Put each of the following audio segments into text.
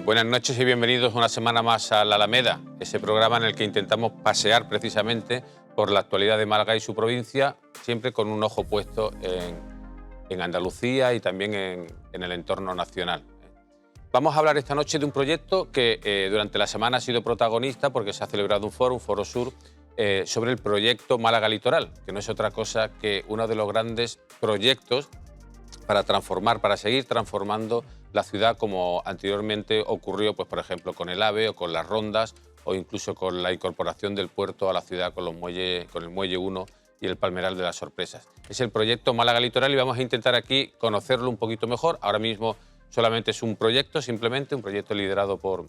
Buenas noches y bienvenidos una semana más a La Alameda, ese programa en el que intentamos pasear precisamente por la actualidad de Málaga y su provincia, siempre con un ojo puesto en Andalucía y también en el entorno nacional. Vamos a hablar esta noche de un proyecto que durante la semana ha sido protagonista porque se ha celebrado un Foro Sur, sobre el proyecto Málaga Litoral, que no es otra cosa que uno de los grandes proyectos para transformar, para seguir transformando la ciudad como anteriormente ocurrió, pues, por ejemplo, con el AVE o con las rondas o incluso con la incorporación del puerto a la ciudad con el Muelle 1 y el Palmeral de las Sorpresas. Es el proyecto Málaga Litoral y vamos a intentar aquí conocerlo un poquito mejor. Ahora mismo solamente es un proyecto, simplemente un proyecto liderado por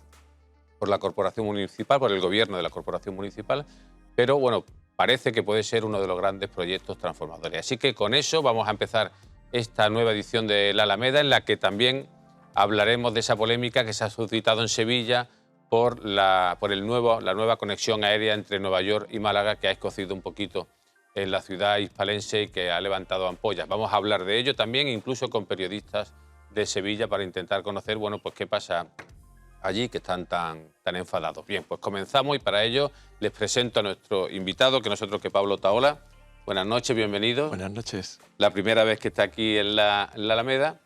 la Corporación Municipal, por el Gobierno de la Corporación Municipal, pero bueno, parece que puede ser uno de los grandes proyectos transformadores. Así que con eso vamos a empezar esta nueva edición de La Alameda, en la que también hablaremos de esa polémica que se ha suscitado en Sevilla por la nueva conexión aérea entre Nueva York y Málaga, que ha escocido un poquito en la ciudad hispalense y que ha levantado ampollas. Vamos a hablar de ello también, incluso con periodistas de Sevilla, para intentar conocer, bueno, pues qué pasa allí, que están tan enfadados. Bien, pues comenzamos y para ello les presento a nuestro invitado, que no es otro que Pablo Taola. Buenas noches, bienvenido. Buenas noches. La primera vez que está aquí en la Alameda,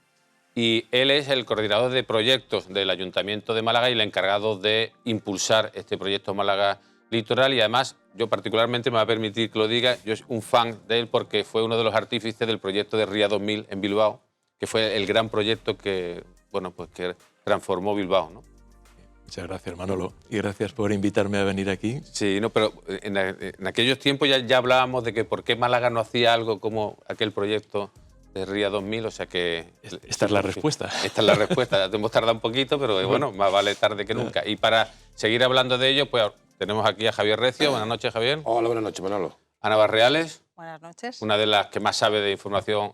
y él es el coordinador de proyectos del Ayuntamiento de Málaga y el encargado de impulsar este proyecto Málaga Litoral, y además yo particularmente, me va a permitir que lo diga, yo soy un fan de él porque fue uno de los artífices del proyecto de Ría 2000 en Bilbao, que fue el gran proyecto que, bueno, pues que transformó Bilbao, ¿no? Muchas gracias, Manolo, y gracias por invitarme a venir aquí. Sí, no, pero en aquellos tiempos ya hablábamos de que por qué Málaga no hacía algo como aquel proyecto de Ría 2000, o sea que... Esta es la respuesta. Esta es la respuesta, ya hemos tardado un poquito, pero bueno, más vale tarde que nunca. Y para seguir hablando de ello, pues tenemos aquí a Javier Recio. Buenas noches, Javier. Hola, buenas noches, Manolo. Ana Barreales. Buenas noches. Una de las que más sabe de información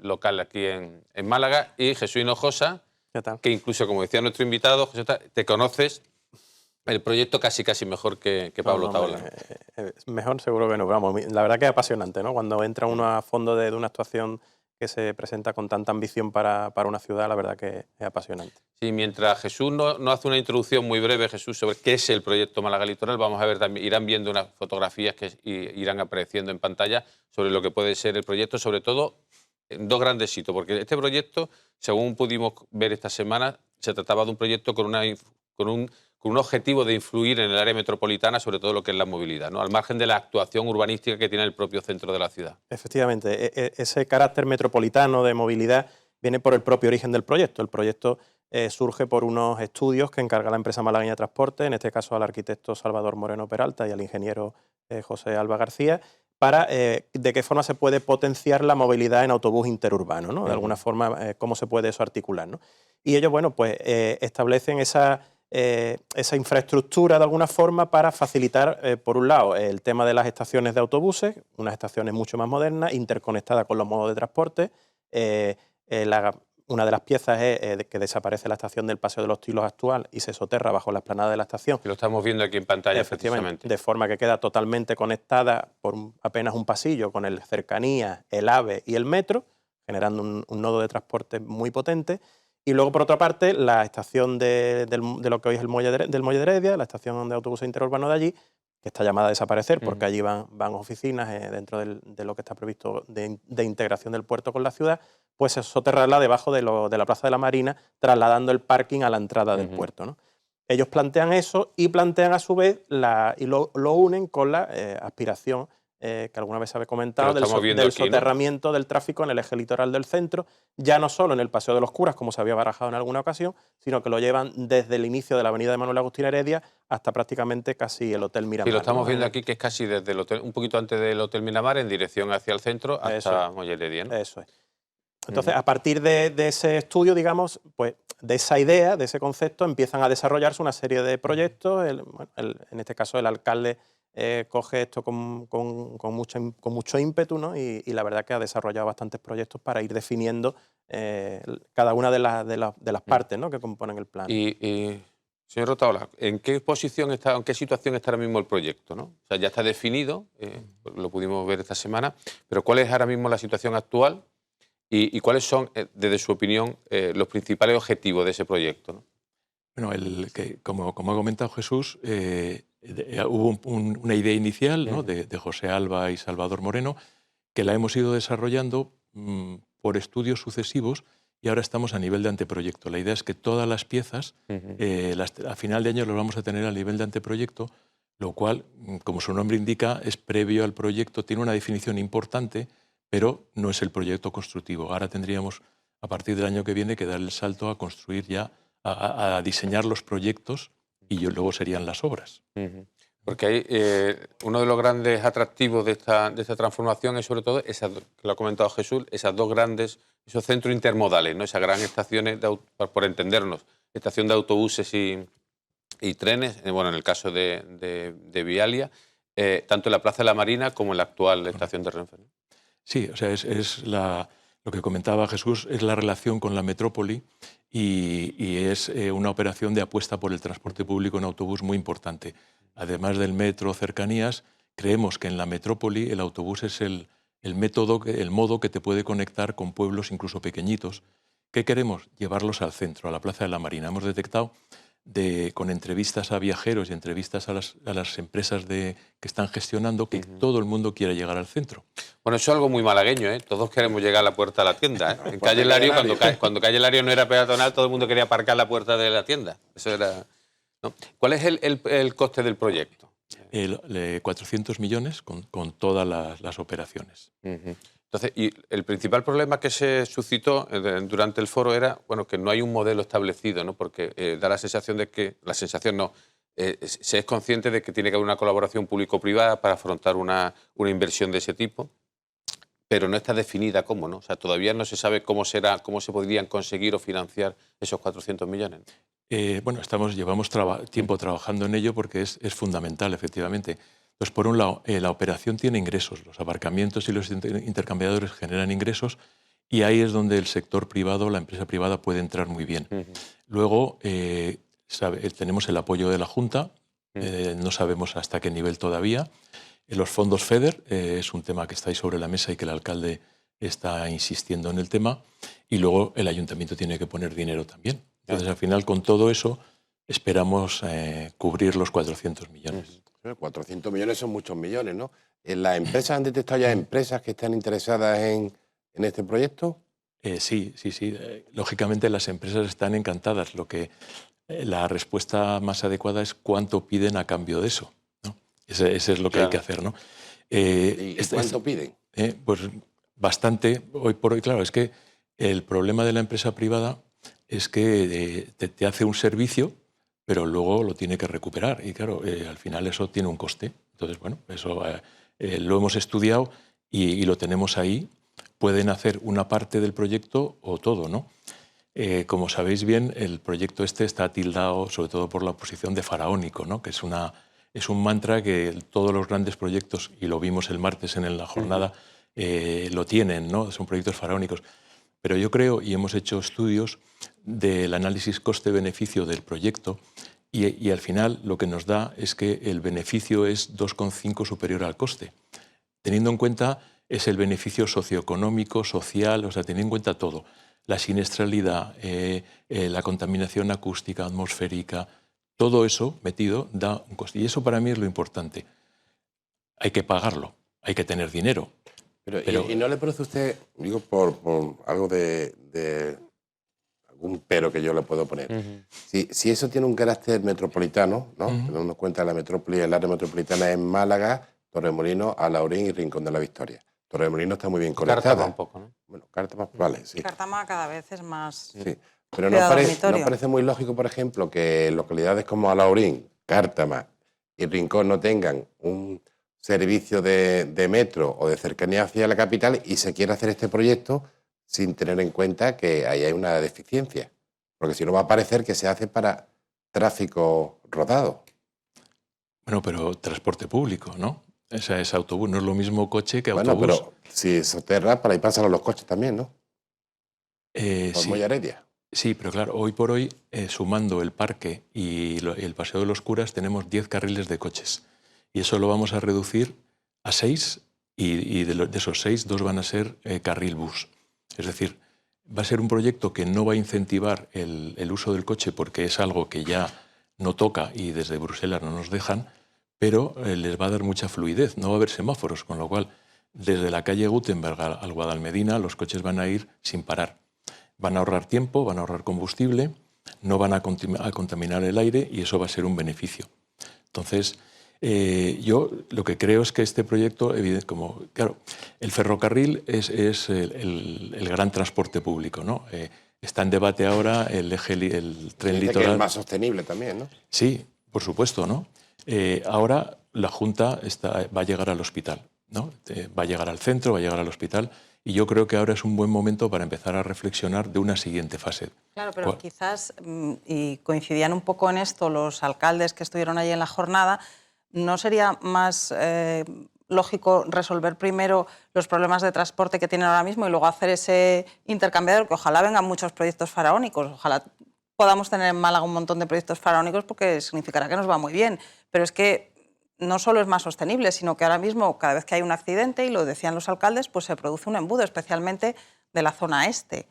local aquí en Málaga. Y Jesús Hinojosa, ¿Qué tal? que incluso, como decía nuestro invitado, Jesús, te conoces el proyecto casi mejor que Pablo Taola. Mejor seguro que no, vamos, la verdad que es apasionante, ¿no? Cuando entra uno a fondo de una actuación que se presenta con tanta ambición para una ciudad, la verdad que es apasionante. Sí, mientras Jesús no hace una introducción muy breve, Jesús, sobre qué es el proyecto Málaga Litoral, vamos a ver también, irán viendo unas fotografías que irán apareciendo en pantalla sobre lo que puede ser el proyecto, sobre todo en dos grandes hitos, porque este proyecto, según pudimos ver esta semana, se trataba de un proyecto con un objetivo de influir en el área metropolitana, sobre todo lo que es la movilidad, ¿no? Al margen de la actuación urbanística que tiene el propio centro de la ciudad. Efectivamente, ese carácter metropolitano de movilidad viene por el propio origen del proyecto. El proyecto surge por unos estudios que encarga la empresa malagueña de transporte, en este caso al arquitecto Salvador Moreno Peralta y al ingeniero José Alba García, para de qué forma se puede potenciar la movilidad en autobús interurbano, ¿no? De alguna forma, cómo se puede eso articular, ¿no? Y ellos, bueno, pues establecen esa infraestructura de alguna forma para facilitar, por un lado, el tema de las estaciones de autobuses, unas estaciones mucho más modernas, interconectadas con los modos de transporte. Una de las piezas es que desaparece la estación del Paseo de los Tilos actual y se soterra bajo la explanada de la estación. Que lo estamos viendo aquí en pantalla, precisamente. De forma que queda totalmente conectada por apenas un pasillo con el Cercanías, el AVE y el metro, generando un nodo de transporte muy potente. Y luego, por otra parte, la estación de lo que hoy es el Muelle de Heredia, la estación de autobuses interurbano de allí, que está llamada a desaparecer porque allí van oficinas dentro de lo que está previsto de integración del puerto con la ciudad, pues se soterrarla debajo de la Plaza de la Marina, trasladando el parking a la entrada del puerto, ¿no? Ellos plantean eso y plantean a su vez, y lo unen con la aspiración que alguna vez se había comentado, del soterramiento, ¿no?, del tráfico en el eje litoral del centro, ya no solo en el Paseo de los Curas, como se había barajado en alguna ocasión, sino que lo llevan desde el inicio de la avenida de Manuel Agustín Heredia hasta prácticamente casi el Hotel Miramar. Y lo estamos viendo aquí, que es casi desde el hotel, un poquito antes del Hotel Miramar, en dirección hacia el centro, hasta Muelle Heredia, ¿no? Eso es. Entonces, a partir de ese estudio, digamos, pues de esa idea, de ese concepto, empiezan a desarrollarse una serie de proyectos. En este caso, el alcalde coge esto con mucho ímpetu, ¿no? Y la verdad que ha desarrollado bastantes proyectos para ir definiendo cada una de las partes, ¿no?, que componen el plan. Señor Taola, ¿en qué posición está, en qué situación está ahora mismo el proyecto, ¿no? O sea, ya está definido, lo pudimos ver esta semana, pero ¿cuál es ahora mismo la situación actual y cuáles son, desde su opinión, los principales objetivos de ese proyecto, ¿no? Bueno, como ha comentado Jesús, hubo una idea inicial, ¿no?, de José Alba y Salvador Moreno, que la hemos ido desarrollando por estudios sucesivos y ahora estamos a nivel de anteproyecto. La idea es que todas las piezas, a final de año, las vamos a tener a nivel de anteproyecto, lo cual, como su nombre indica, es previo al proyecto, tiene una definición importante, pero no es el proyecto constructivo. Ahora tendríamos, a partir del año que viene, que dar el salto a construir ya, a diseñar los proyectos y luego serían las obras. Porque hay, uno de los grandes atractivos de esta transformación es sobre todo, que lo ha comentado Jesús, esos centros intermodales, ¿no? Esas grandes estaciones, por entendernos, estación de autobuses y trenes, bueno, en el caso de Vialia, tanto en la Plaza de la Marina como en la actual estación de Renfe, ¿no? Sí, o sea, lo que comentaba Jesús es la relación con la metrópoli y es una operación de apuesta por el transporte público en autobús muy importante. Además del metro, cercanías, creemos que en la metrópoli el autobús es el modo que te puede conectar con pueblos incluso pequeñitos. ¿Qué queremos? Llevarlos al centro, a la Plaza de la Marina. Hemos detectado, con entrevistas a viajeros y entrevistas a las empresas que están gestionando, que todo el mundo quiere llegar al centro. Bueno, eso es algo muy malagueño, ¿eh? Todos queremos llegar a la puerta de la tienda, ¿eh? En Calle Lario, cuando Calle Lario no era peatonal, todo el mundo quería aparcar la puerta de la tienda. Eso era, ¿no? ¿Cuál es el coste del proyecto? 400 millones con todas las operaciones. Entonces, y el principal problema que se suscitó durante el foro era, bueno, que no hay un modelo establecido, ¿no? Porque da la sensación de que, se es consciente de que tiene que haber una colaboración público-privada para afrontar una inversión de ese tipo, pero no está definida cómo, ¿no? O sea, todavía no se sabe cómo se podrían conseguir o financiar esos 400 millones. Bueno, llevamos tiempo trabajando en ello porque es fundamental, efectivamente. Pues por un lado, la operación tiene ingresos, los aparcamientos y los intercambiadores generan ingresos y ahí es donde el sector privado, la empresa privada puede entrar muy bien. Luego, tenemos el apoyo de la Junta, no sabemos hasta qué nivel todavía. Los fondos FEDER es un tema que está ahí sobre la mesa y que el alcalde está insistiendo en el tema. Y luego el ayuntamiento tiene que poner dinero también. Entonces, al final, con todo eso, esperamos cubrir los 400 millones. 400 millones son muchos millones, ¿no? ¿Las empresas han detectado ya empresas que están interesadas en este proyecto? Sí. Lógicamente, las empresas están encantadas. La respuesta más adecuada es cuánto piden a cambio de eso, ¿no? Ese es lo que hay que hacer, ¿no? ¿Y cuánto piden? Pues bastante. Hoy por hoy, claro, es que el problema de la empresa privada es que te hace un servicio, pero luego lo tiene que recuperar. Y claro, al final eso tiene un coste. Entonces, bueno, eso lo hemos estudiado y lo tenemos ahí. Pueden hacer una parte del proyecto o todo, ¿no? Como sabéis bien, el proyecto está tildado sobre todo por la oposición de faraónico, ¿no? Que es un mantra que todos los grandes proyectos, y lo vimos el martes en la jornada, lo tienen, ¿no? Son proyectos faraónicos. Pero yo creo, y hemos hecho estudios del análisis coste-beneficio del proyecto, y al final lo que nos da es que el beneficio es 2,5 superior al coste. Teniendo en cuenta es el beneficio socioeconómico, social, o sea, teniendo en cuenta todo. La siniestralidad, la contaminación acústica, atmosférica, todo eso metido da un coste. Y eso para mí es lo importante. Hay que pagarlo, hay que tener dinero. Pero ¿y no le produce a usted, digo, por algo de algún pero que yo le puedo poner? Si eso tiene un carácter metropolitano, ¿no? Tenemos en cuenta la metrópoli, el área metropolitana es Málaga, Torremolinos, Alhaurín y Rincón de la Victoria. Torremolinos está muy bien conectada. Cártama un poco, ¿no? Bueno, Cártama, vale, sí. Cártama cada vez es más... Sí. Pero ¿no parece muy lógico, por ejemplo, que localidades como Alhaurín, Cártama y Rincón no tengan un servicio de metro o de cercanía hacia la capital y se quiera hacer este proyecto sin tener en cuenta que ahí hay una deficiencia? Porque si no va a parecer que se hace para tráfico rodado. Bueno, pero transporte público, ¿no? O sea, es autobús, no es lo mismo coche que autobús. Bueno, pero si soterra, para ahí pasan los coches también, ¿no? Por Sí. Moya Heredia. Sí, pero claro, hoy por hoy, sumando el parque y el Paseo de los Curas, tenemos 10 carriles de coches. Y eso lo vamos a reducir a 6 y de esos 6, 2 van a ser carril bus. Es decir, va a ser un proyecto que no va a incentivar el uso del coche porque es algo que ya no toca y desde Bruselas no nos dejan, pero les va a dar mucha fluidez, no va a haber semáforos, con lo cual desde la calle Gutenberg al Guadalmedina los coches van a ir sin parar. Van a ahorrar tiempo, van a ahorrar combustible, no van a contaminar el aire y eso va a ser un beneficio. Entonces, yo lo que creo es que este proyecto, como claro, el ferrocarril es el gran transporte público, ¿no? Está en debate ahora el tren litoral. Que es más sostenible también, ¿no? Sí, por supuesto, ¿no? Ahora la Junta va a llegar al hospital, ¿no? Va a llegar al centro, va a llegar al hospital. Y yo creo que ahora es un buen momento para empezar a reflexionar de una siguiente fase. Claro, pero quizás, y coincidían un poco en esto los alcaldes que estuvieron allí en la jornada, ¿no sería más lógico resolver primero los problemas de transporte que tienen ahora mismo y luego hacer ese intercambiador? Que ojalá vengan muchos proyectos faraónicos, ojalá podamos tener en Málaga un montón de proyectos faraónicos porque significará que nos va muy bien. Pero es que no solo es más sostenible, sino que ahora mismo cada vez que hay un accidente, y lo decían los alcaldes, pues se produce un embudo, especialmente de la zona este.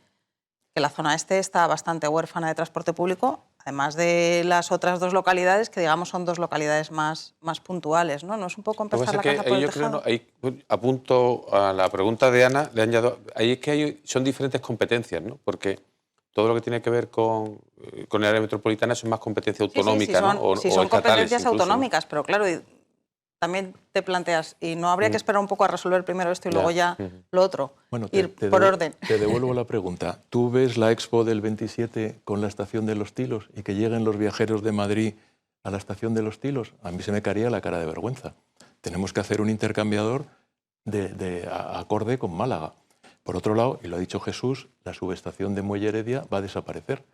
Que la zona este está bastante huérfana de transporte público, además de las otras dos localidades, que digamos son dos localidades más puntuales, ¿no? ¿No es un poco empezar la casa por el tejado? Ahí apunto a la pregunta de Ana, le añado, ahí es que son diferentes competencias, ¿no? Porque todo lo que tiene que ver con el área metropolitana son más competencia autonómica, ¿no? Sí, son competencias autonómicas, pero claro, también te planteas, ¿y no habría que esperar un poco a resolver primero esto y luego ya lo otro? Bueno, ir por orden. Te devuelvo la pregunta. ¿Tú ves la Expo del 27 con la estación de Los Tilos y que lleguen los viajeros de Madrid a la estación de Los Tilos? A mí se me caería la cara de vergüenza. Tenemos que hacer un intercambiador acorde con Málaga. Por otro lado, y lo ha dicho Jesús, la subestación de Muelle Heredia va a desaparecer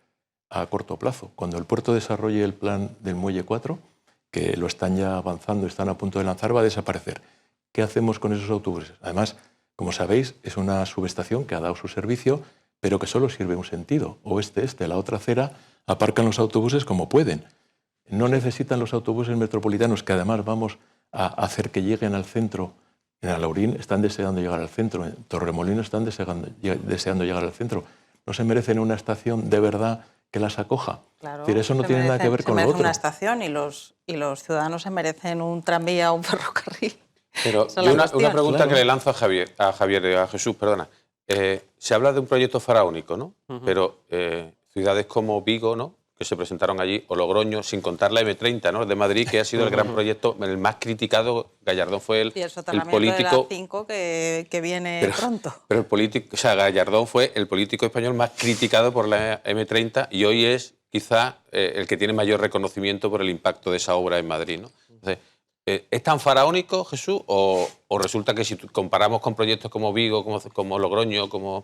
a corto plazo. Cuando el puerto desarrolle el plan del Muelle 4, que lo están ya avanzando, están a punto de lanzar, va a desaparecer. ¿Qué hacemos con esos autobuses? Además, como sabéis, es una subestación que ha dado su servicio, pero que solo sirve un sentido, oeste-este. La otra acera aparcan los autobuses como pueden. No necesitan los autobuses metropolitanos, que además vamos a hacer que lleguen al centro. En Alaurín están deseando llegar al centro, en Torremolinos están deseando llegar al centro. ¿No se merecen una estación de verdad que las acoja? Claro, es decir, eso no tiene nada que ver con lo otro. Se merece una estación y los ciudadanos se merecen un tranvía o un ferrocarril. Pero una pregunta que le lanzo a Jesús, perdona. Se habla de un proyecto faraónico, ¿no? Pero ciudades como Vigo, ¿no?, que se presentaron allí, o Logroño, sin contar la M30, ¿no?, de Madrid, que ha sido el gran proyecto, el más criticado. Gallardón fue el político de la 5 que viene pronto. Pero el político, o sea, Gallardón fue el político español más criticado por la M30 y hoy es quizá el que tiene mayor reconocimiento por el impacto de esa obra en Madrid, ¿no? Entonces, ¿es tan faraónico, Jesús? ¿O resulta que si comparamos con proyectos como Vigo, como Logroño, como...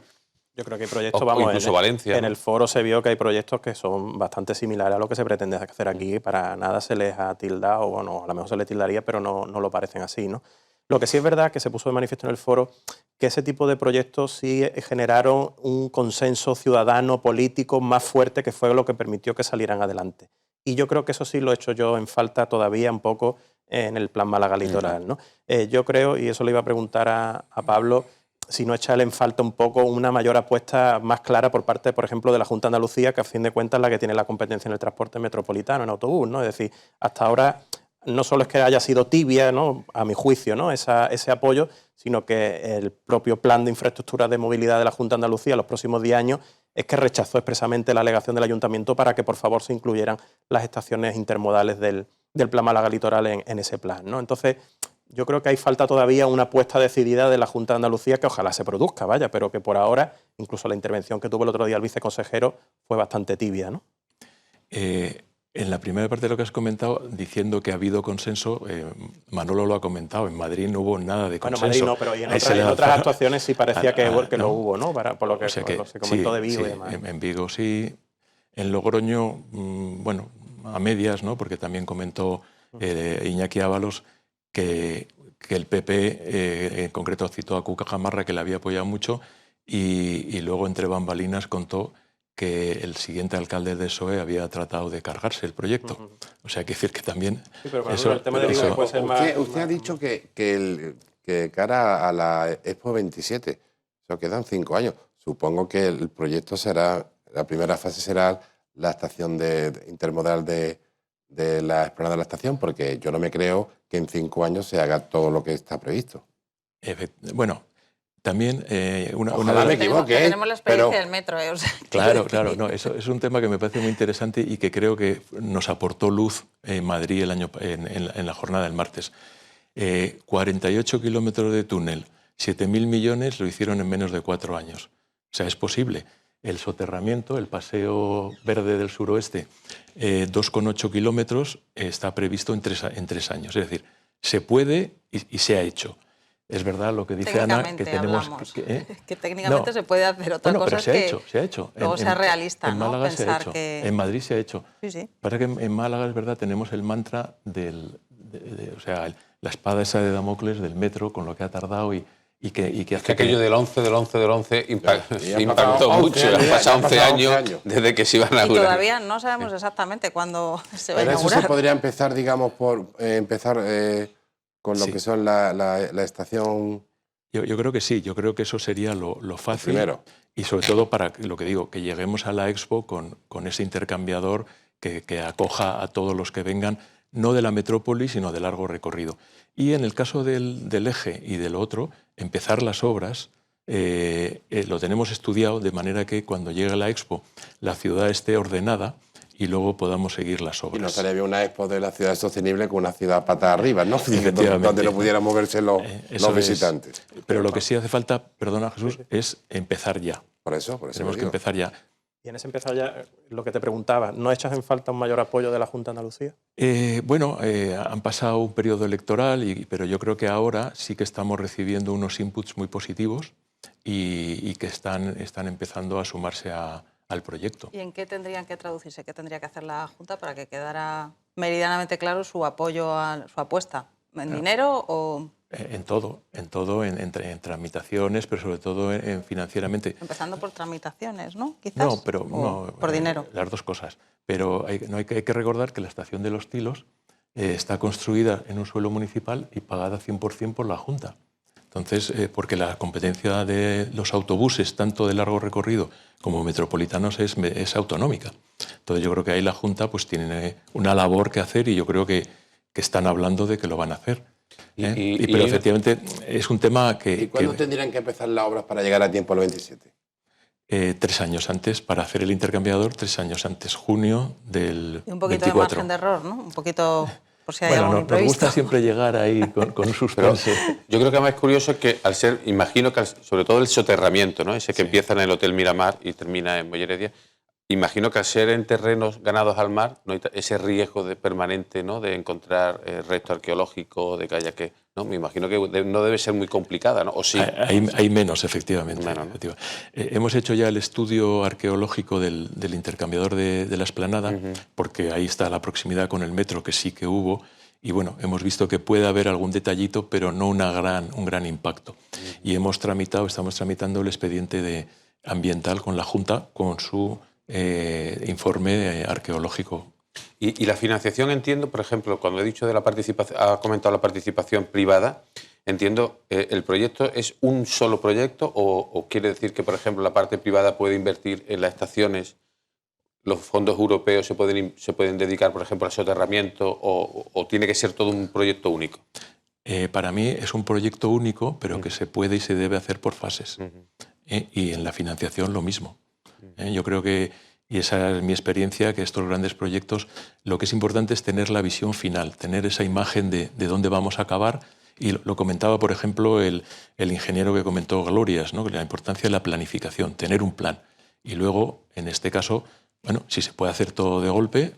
Yo creo que hay proyectos, incluso Valencia, en el foro se vio que hay proyectos que son bastante similares a lo que se pretende hacer aquí. Para nada se les ha tildado, o bueno, a lo mejor se les tildaría, pero no lo parecen así, ¿no? Lo que sí es verdad, que se puso de manifiesto en el foro, que ese tipo de proyectos sí generaron un consenso ciudadano, político más fuerte, que fue lo que permitió que salieran adelante. Y yo creo que eso sí lo he hecho yo en falta todavía un poco en el Plan Málaga Litoral, ¿no? Yo creo, y eso le iba a preguntar a Pablo, si no echarle en falta un poco una mayor apuesta más clara por parte, por ejemplo, de la Junta de Andalucía, que a fin de cuentas es la que tiene la competencia en el transporte metropolitano, en autobús, ¿no? Es decir, hasta ahora no solo es que haya sido tibia, ¿no?, a mi juicio, ¿no?, ese apoyo, sino que el propio plan de infraestructura de movilidad de la Junta de Andalucía los próximos 10 años es que rechazó expresamente la alegación del Ayuntamiento para que, por favor, se incluyeran las estaciones intermodales del Plan Málaga Litoral en ese plan, ¿no? Entonces, yo creo que hay falta todavía una apuesta decidida de la Junta de Andalucía, que ojalá se produzca, vaya, pero que por ahora, incluso la intervención que tuvo el otro día el viceconsejero, fue bastante tibia, ¿no? En la primera parte de lo que has comentado, diciendo que ha habido consenso, Manolo lo ha comentado, en Madrid no hubo nada de consenso. Bueno, Madrid no, pero en otras actuaciones sí parecía que lo hubo, ¿no? Por lo que, se comentó sí, de Vigo sí, y demás. En Vigo sí, en Logroño, bueno, a medias, ¿no?, porque también comentó Iñaki Ábalos que el PP, en concreto citó a Cuca Gamarra, que le había apoyado mucho, y luego entre bambalinas contó que el siguiente alcalde de PSOE había tratado de cargarse el proyecto. O sea, hay que decir que también... Sí, pero el tema de Vigo puede ser más... Usted ha dicho que cara a la Expo 27, o sea, quedan 5 años. supongo que el proyecto será, la primera fase será la estación intermodal de la explanada de la estación, porque yo no me creo que en 5 años se haga todo lo que está previsto. Bueno, también Ojalá me equivoque. Tenemos la experiencia del metro. O sea, claro, no, eso es un tema que me parece muy interesante y que creo que nos aportó luz en Madrid en la jornada del martes. 48 kilómetros de túnel, 7.000 millones lo hicieron en menos de 4 años. O sea, es posible. El soterramiento, el paseo verde del suroeste, 2,8 kilómetros, está previsto en 3 años. Es decir, se puede y se ha hecho. Es verdad lo que dice Ana, que tenemos... Que técnicamente se puede hacer otra cosa. Pero se ha hecho. Luego sea realista, en Málaga pensar se ha hecho. que... En Madrid se ha hecho. Sí. Para que en Málaga, es verdad, tenemos el mantra o sea, la espada esa de Damocles del metro, con lo que ha tardado y que hace aquello del 11 impactó mucho. Han pasado 11 años desde que se iba a inaugurar. Y todavía no sabemos exactamente cuándo se va a inaugurar. Pero eso se podría empezar, digamos, por con lo que son la estación... Yo creo que sí, yo creo que eso sería lo fácil. Primero. Y sobre todo para lo que digo, que lleguemos a la Expo con ese intercambiador que acoja a todos los que vengan, no de la metrópoli, sino de largo recorrido. Y en el caso del eje y del otro, empezar las obras, lo tenemos estudiado de manera que cuando llegue la Expo la ciudad esté ordenada y luego podamos seguir las obras. Y no estaría bien una Expo de la ciudad sostenible con una ciudad pata arriba, ¿no? Donde no pudieran moverse los visitantes. Pero lo que sí hace falta, perdona Jesús, es empezar ya. Por eso tenemos que empezar ya. Y en ese empezar ya, lo que te preguntaba, ¿no echas en falta un mayor apoyo de la Junta de Andalucía? Han pasado un periodo electoral, pero yo creo que ahora sí que estamos recibiendo unos inputs muy positivos y que están empezando a sumarse al proyecto. ¿Y en qué tendrían que traducirse? ¿Qué tendría que hacer la Junta para que quedara meridianamente claro su apoyo a su apuesta? ¿En dinero o...? En todo, en tramitaciones, pero sobre todo en financieramente. Empezando por tramitaciones, ¿no? Quizás. No, pero no, por dinero. Las dos cosas. Pero hay que recordar que la estación de Los Tilos está construida en un suelo municipal y pagada 100% por la Junta. Entonces, porque la competencia de los autobuses, tanto de largo recorrido como metropolitanos, es autonómica. Entonces, yo creo que ahí la Junta pues tiene una labor que hacer y yo creo que están hablando de que lo van a hacer. Pero efectivamente es un tema que... ¿Y cuándo tendrían que empezar las obras para llegar a tiempo al 27? 3 años antes, para hacer el intercambiador, 3 años antes, junio del 24. Y un poquito de margen de error, ¿no? Un poquito, por si hay algún imprevisto. Nos gusta siempre llegar ahí con un suspense. Pero yo creo que más curioso es que al ser, imagino que sobre todo el soterramiento, ¿no? Ese que empieza en el Hotel Miramar y termina en Muelle Heredia, imagino que al ser en terrenos ganados al mar, no hay ese riesgo permanente, ¿no? De encontrar resto arqueológico, de que haya que... ¿no? Me imagino que no debe ser muy complicada, ¿no? ¿O sí? Hay menos, efectivamente. Menos, ¿no? Hemos hecho ya el estudio arqueológico del intercambiador de la Explanada, porque ahí está la proximidad con el metro, que sí que hubo, y bueno, hemos visto que puede haber algún detallito, pero no un gran impacto. Y estamos tramitando el expediente ambiental con la Junta, con su informe arqueológico. Y la financiación, entiendo, por ejemplo, cuando he dicho de la participación, ha comentado la participación privada, entiendo, ¿el proyecto es un solo proyecto o quiere decir que, por ejemplo, la parte privada puede invertir en las estaciones, los fondos europeos se pueden dedicar, por ejemplo, al soterramiento o tiene que ser todo un proyecto único? Para mí es un proyecto único, pero que se puede y se debe hacer por fases. Y en la financiación lo mismo. Yo creo que, y esa es mi experiencia, que estos grandes proyectos lo que es importante es tener la visión final, tener esa imagen de dónde vamos a acabar. Y lo comentaba, por ejemplo, el ingeniero que comentó Glorias, ¿no? La importancia de la planificación, tener un plan. Y luego, en este caso, bueno, si se puede hacer todo de golpe,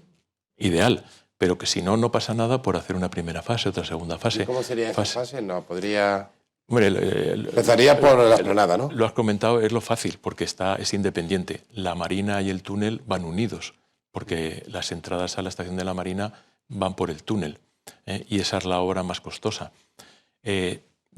ideal. Pero que si no, no pasa nada por hacer una primera fase, otra segunda fase. ¿Y cómo sería esa fase? No, podría... Hombre, empezaría por la Explanada, ¿no? Lo has comentado, es lo fácil, porque es independiente. La Marina y el túnel van unidos, porque las entradas a la estación de la Marina van por el túnel, y esa es la obra más costosa.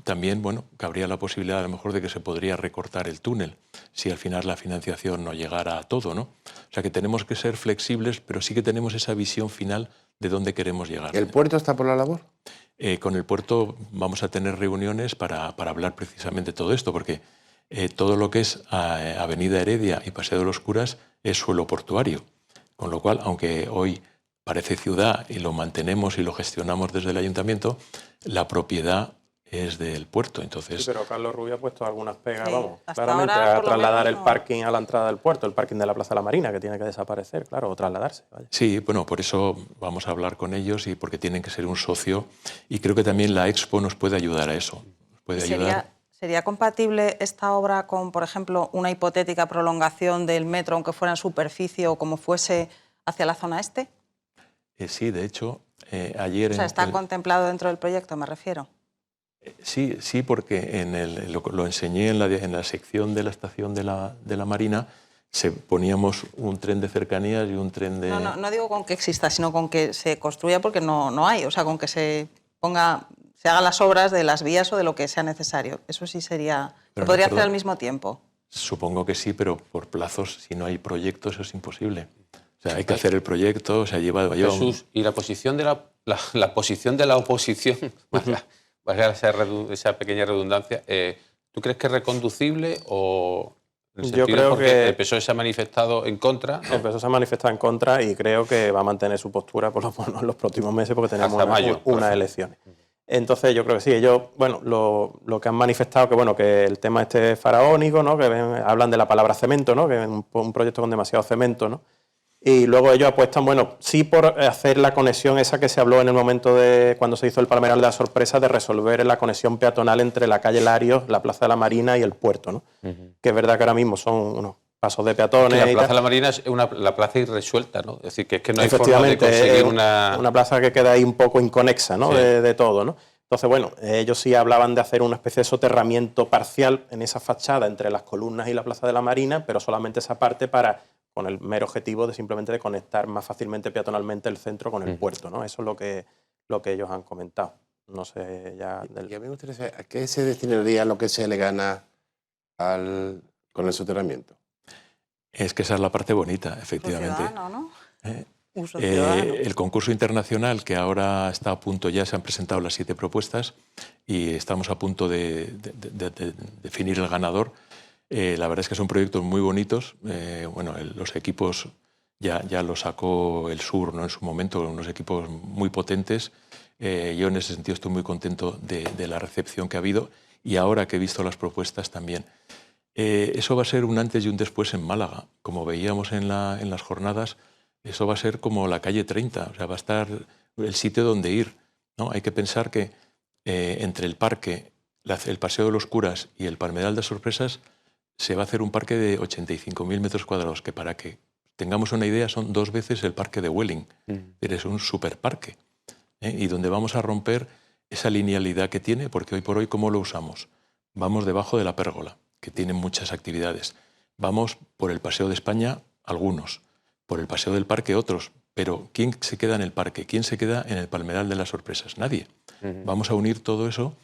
También, bueno, cabría la posibilidad a lo mejor de que se podría recortar el túnel, si al final la financiación no llegara a todo, ¿no? O sea que tenemos que ser flexibles, pero sí que tenemos esa visión final de dónde queremos llegar. ¿El puerto está por la labor? Con el puerto vamos a tener reuniones para hablar precisamente de todo esto, porque todo lo que es Avenida Heredia y Paseo de los Curas es suelo portuario, con lo cual, aunque hoy parece ciudad y lo mantenemos y lo gestionamos desde el ayuntamiento, la propiedad es del puerto. Entonces, sí, pero Carlos Rubio ha puesto algunas pegas, Sí, vamos, hasta claramente ahora, a trasladar menos, el no. parking a la entrada del puerto, el parking de la Plaza de la Marina, que tiene que desaparecer, claro, o trasladarse. Vaya. sí, bueno, por eso vamos a hablar con ellos y porque tienen que ser un socio, y creo que también la Expo nos puede ayudar a eso. Nos puede ayudar. ¿Sería compatible esta obra con, por ejemplo, una hipotética prolongación del metro, aunque fuera en superficie o como fuese hacia la zona este? Sí, de hecho, ayer... O sea, ¿está contemplado dentro del proyecto, me refiero? Sí, sí, porque lo enseñé en la sección de la estación de la Marina. Poníamos un tren de cercanías y un tren de... No digo con que exista, sino con que se construya, porque no hay. O sea, con que se hagan las obras de las vías o de lo que sea necesario. Eso sí sería... ¿Se podría hacer al mismo tiempo? Supongo que sí, pero por plazos, si no hay proyectos, eso es imposible. O sea, hay que hacer el proyecto, se ha llevado... Jesús, y la posición de la posición de la oposición, valga esa pequeña redundancia, ¿tú crees que es reconducible o...? Yo creo que el PSOE se ha manifestado en contra, ¿no? El PSOE se ha manifestado en contra y creo que va a mantener su postura por lo menos en los próximos meses porque tenemos unas elecciones. Entonces yo creo que sí, ellos, bueno, lo que han manifestado, que el tema este faraónico, ¿no? Que hablan de la palabra cemento, ¿no? Que es un proyecto con demasiado cemento, ¿no? Y luego ellos apuestan, sí por hacer la conexión esa que se habló en el momento de cuando se hizo el Palmeral de la Sorpresa, de resolver la conexión peatonal entre la calle Larios, la Plaza de la Marina y el puerto, ¿no? Que es verdad que ahora mismo son unos pasos de peatones. La Plaza de la Marina es la plaza irresuelta, ¿no? Es decir, que no hay forma de conseguir una plaza que queda ahí un poco inconexa, ¿no? Sí. De todo, ¿no? Entonces, ellos sí hablaban de hacer una especie de soterramiento parcial en esa fachada entre las columnas y la Plaza de la Marina, pero solamente esa parte con el mero objetivo de simplemente de conectar más fácilmente peatonalmente el centro con el puerto, ¿no? Eso es lo que ellos han comentado. No sé ya... Y a mí me gustaría saber, ¿a qué se destinaría lo que se le gana con el soterramiento? Es que esa es la parte bonita, efectivamente. Ciudadano, ¿no? El concurso internacional, que ahora está a punto, ya se han presentado las 7 propuestas y estamos a punto de definir el ganador. La verdad es que son proyectos muy bonitos. Los equipos ya lo sacó el Sur, ¿no? En su momento, unos equipos muy potentes. Yo en ese sentido estoy muy contento de la recepción que ha habido y ahora que he visto las propuestas también. Eso va a ser un antes y un después en Málaga. Como veíamos en las jornadas, eso va a ser como la calle 30, o sea, va a estar el sitio donde ir, ¿no? Hay que pensar que entre el parque, el Paseo de los Curas y el Palmeral de Sorpresas se va a hacer un parque de 85.000 metros cuadrados, que para que tengamos una idea son 2 veces el parque de Welling. Es un superparque, y donde vamos a romper esa linealidad que tiene, porque hoy por hoy, ¿cómo lo usamos? Vamos debajo de la pérgola, que tiene muchas actividades. Vamos por el Paseo de España, algunos. Por el Paseo del Parque, otros. Pero ¿quién se queda en el parque? ¿Quién se queda en el Palmeral de las Sorpresas? Nadie. Vamos a unir todo eso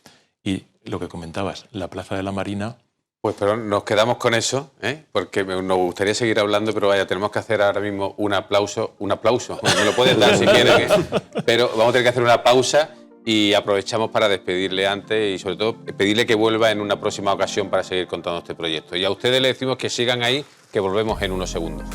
y lo que comentabas, la Plaza de la Marina... Pues pero nos quedamos con eso, porque nos gustaría seguir hablando, pero vaya, tenemos que hacer ahora mismo un aplauso. Bueno, me lo puedes dar si quieres, pero vamos a tener que hacer una pausa y aprovechamos para despedirle antes y sobre todo pedirle que vuelva en una próxima ocasión para seguir contando este proyecto. Y a ustedes les decimos que sigan ahí, que volvemos en unos segundos.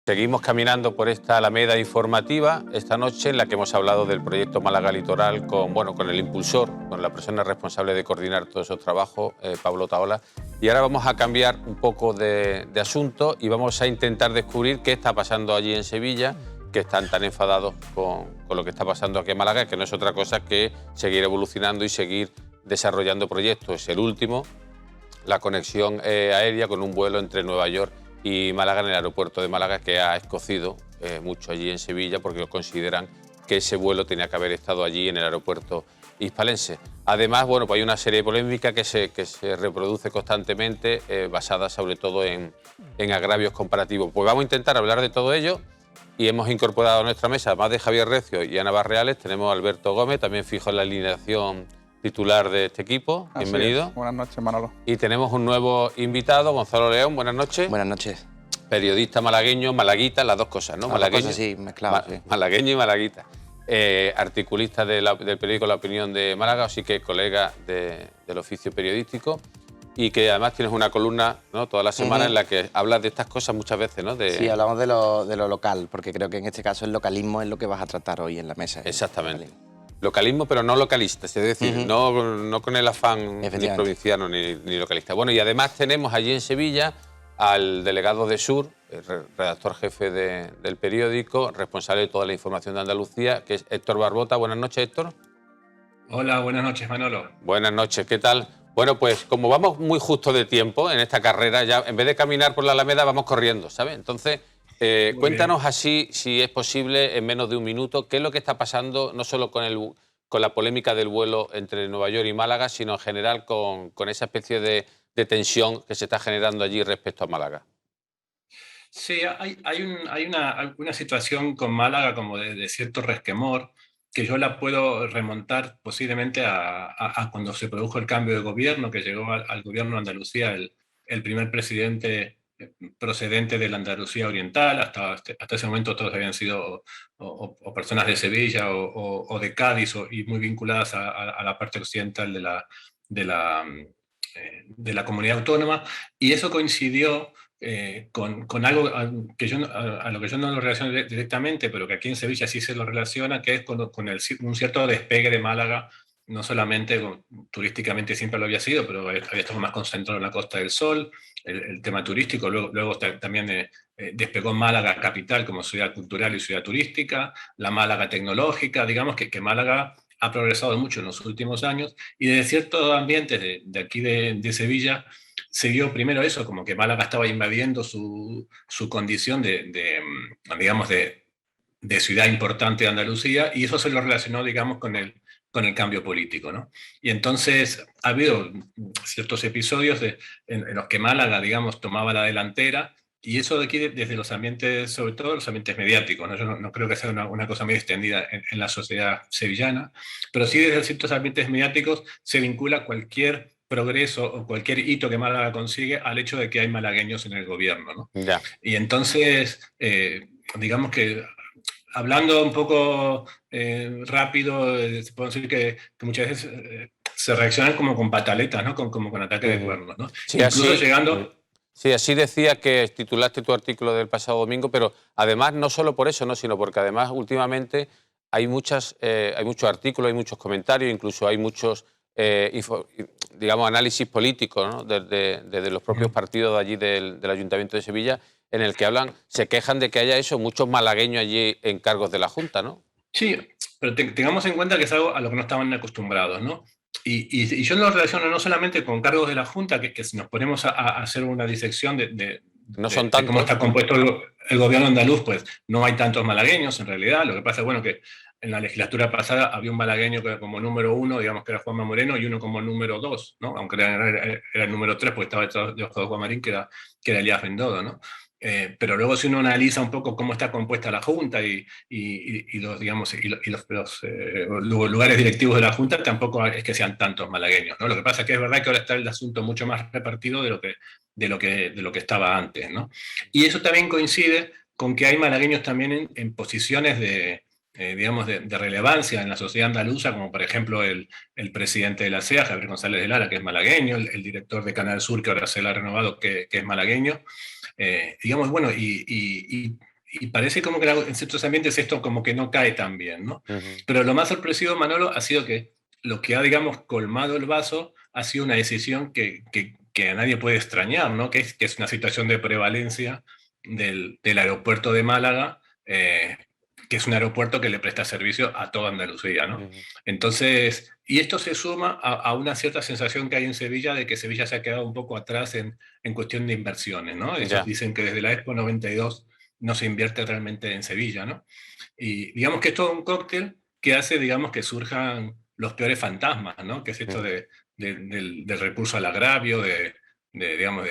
Seguimos caminando por esta alameda informativa esta noche en la que hemos hablado del proyecto Málaga Litoral con el impulsor, con la persona responsable de coordinar todos esos trabajos, Pablo Taola. Y ahora vamos a cambiar un poco de asunto y vamos a intentar descubrir qué está pasando allí en Sevilla, que están tan enfadados con lo que está pasando aquí en Málaga, que no es otra cosa que seguir evolucionando y seguir desarrollando proyectos. Es el último, la conexión aérea con un vuelo entre Nueva York y Málaga en el aeropuerto de Málaga, que ha escocido mucho allí en Sevilla porque consideran que ese vuelo tenía que haber estado allí en el aeropuerto hispalense. Además, pues hay una serie de polémicas que se reproduce constantemente, basada sobre todo en agravios comparativos. Pues vamos a intentar hablar de todo ello y hemos incorporado a nuestra mesa, además de Javier Recio y Ana Barreales, tenemos a Alberto Gómez, también fijo en la alineación titular de este equipo. Bienvenido. Buenas noches, Manolo. Y tenemos un nuevo invitado, Gonzalo León. Buenas noches. Buenas noches. Periodista malagueño, malaguita, las dos cosas, ¿no? Malagueño, sí, mezclado, sí. Malagueño y malaguita. articulista del periódico La Opinión de Málaga, así que colega del oficio periodístico, y que además tienes una columna, ¿no?, toda la semana en la que hablas de estas cosas muchas veces, ¿no? Sí, hablamos de lo local, porque creo que en este caso el localismo es lo que vas a tratar hoy en la mesa. Exactamente. Localismo, pero no localista, es decir, no con el afán ni provinciano ni localista. Bueno, y además tenemos allí en Sevilla al delegado de Sur, el redactor jefe del periódico, responsable de toda la información de Andalucía, que es Héctor Barbota. Buenas noches, Héctor. Hola, buenas noches, Manolo. Buenas noches, ¿qué tal? Bueno, pues como vamos muy justo de tiempo en esta carrera, ya en vez de caminar por la Alameda vamos corriendo, ¿sabes? Entonces, cuéntanos así, si es posible, en menos de un minuto, qué es lo que está pasando, no solo con la polémica del vuelo entre Nueva York y Málaga, sino en general con esa especie de tensión que se está generando allí respecto a Málaga. Sí, hay una situación con Málaga como de cierto resquemor, que yo la puedo remontar posiblemente a cuando se produjo el cambio de gobierno, que llegó al gobierno de Andalucía el primer presidente procedente de la Andalucía Oriental. Hasta ese momento todos habían sido o personas de Sevilla o de Cádiz y muy vinculadas a la parte occidental de la comunidad autónoma, y eso coincidió con algo que a lo que yo no lo relaciono directamente, pero que aquí en Sevilla sí se lo relaciona, que es con un cierto despegue de Málaga, no solamente turísticamente siempre lo había sido, pero había estado más concentrado en la Costa del Sol, el tema turístico. Luego también despegó Málaga capital como ciudad cultural y ciudad turística, la Málaga tecnológica. Digamos que Málaga ha progresado mucho en los últimos años, y desde ciertos ambientes de aquí de Sevilla se vio primero eso, como que Málaga estaba invadiendo su condición digamos, de ciudad importante de Andalucía, y eso se lo relacionó, digamos, con el cambio político, ¿no? Y entonces ha habido ciertos episodios en los que Málaga, digamos, tomaba la delantera, y eso de aquí desde los ambientes, sobre todo los ambientes mediáticos, ¿no? Yo no creo que sea una cosa muy extendida en la sociedad sevillana, pero sí desde ciertos ambientes mediáticos se vincula cualquier progreso o cualquier hito que Málaga consigue al hecho de que hay malagueños en el gobierno, ¿no? Ya. Y entonces, digamos que hablando un poco rápido, puedo decir que muchas veces se reaccionan como con pataletas, ¿no? Como con ataques de cuernos, ¿no? Sí, incluso así, llegando... Sí, así decía que titulaste tu artículo del pasado domingo, pero además no solo por eso, ¿no?, sino porque además últimamente hay muchos artículos, hay muchos comentarios, incluso hay muchos digamos, análisis políticos, ¿no?, desde los propios partidos de allí del Ayuntamiento de Sevilla, en el que se quejan de que haya muchos malagueños allí en cargos de la Junta, ¿no? Sí, pero tengamos en cuenta que es algo a lo que no estaban acostumbrados, ¿no? Y yo lo relaciono no solamente con cargos de la Junta, que si nos ponemos a hacer una disección de cómo está compuesto el gobierno andaluz, pues no hay tantos malagueños en realidad. Lo que pasa es, bueno, que en la legislatura pasada había un malagueño que era como número 1, digamos que era Juanma Moreno, y uno como número 2, ¿no? Aunque era el número 3, porque estaba detrás de Juan Marín, que era Elías Bendodo, ¿no? Pero luego, si uno analiza un poco cómo está compuesta la Junta y los, digamos, los lugares directivos de la Junta, tampoco es que sean tantos malagueños, ¿no? Lo que pasa es que es verdad que ahora está el asunto mucho más repartido de lo que estaba antes, ¿no? Y eso también coincide con que hay malagueños también en posiciones digamos, de relevancia en la sociedad andaluza, como por ejemplo el presidente de la CEA, Javier González de Lara, que es malagueño, el director de Canal Sur, que ahora se lo ha renovado, que es malagueño. Digamos, bueno, y parece como que en ciertos ambientes esto como que no cae tan bien, ¿no? Pero lo más sorpresivo, Manolo, ha sido que lo que ha, digamos, colmado el vaso ha sido una decisión que a nadie puede extrañar, ¿no? Que es una situación de prevalencia del aeropuerto de Málaga, que es un aeropuerto que le presta servicio a toda Andalucía, ¿no? Entonces, y esto se suma a una cierta sensación que hay en Sevilla de que Sevilla se ha quedado un poco atrás en cuestión de inversiones, ¿no? Ellos dicen que desde la Expo 92 no se invierte realmente en Sevilla, ¿no? Y digamos que es todo un cóctel que hace, digamos, que surjan los peores fantasmas, ¿no? Que es esto del recurso al agravio, digamos,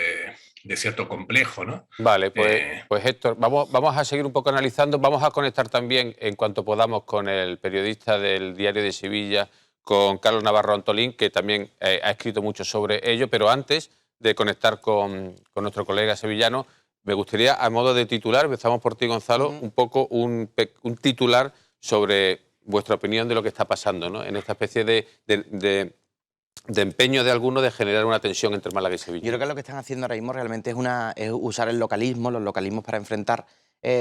de cierto complejo, ¿no? Vale, pues Héctor, vamos a seguir un poco analizando, vamos a conectar también en cuanto podamos con el periodista del Diario de Sevilla, con Carlos Navarro Antolín, que también ha escrito mucho sobre ello, pero antes de conectar con nuestro colega sevillano, me gustaría, a modo de titular, empezamos por ti, Gonzalo, un poco un titular sobre vuestra opinión de lo que está pasando, ¿no? En esta especie de empeño de algunos de generar una tensión entre Málaga y Sevilla. Yo creo que lo que están haciendo ahora mismo realmente es usar el localismo, los localismos para enfrentar,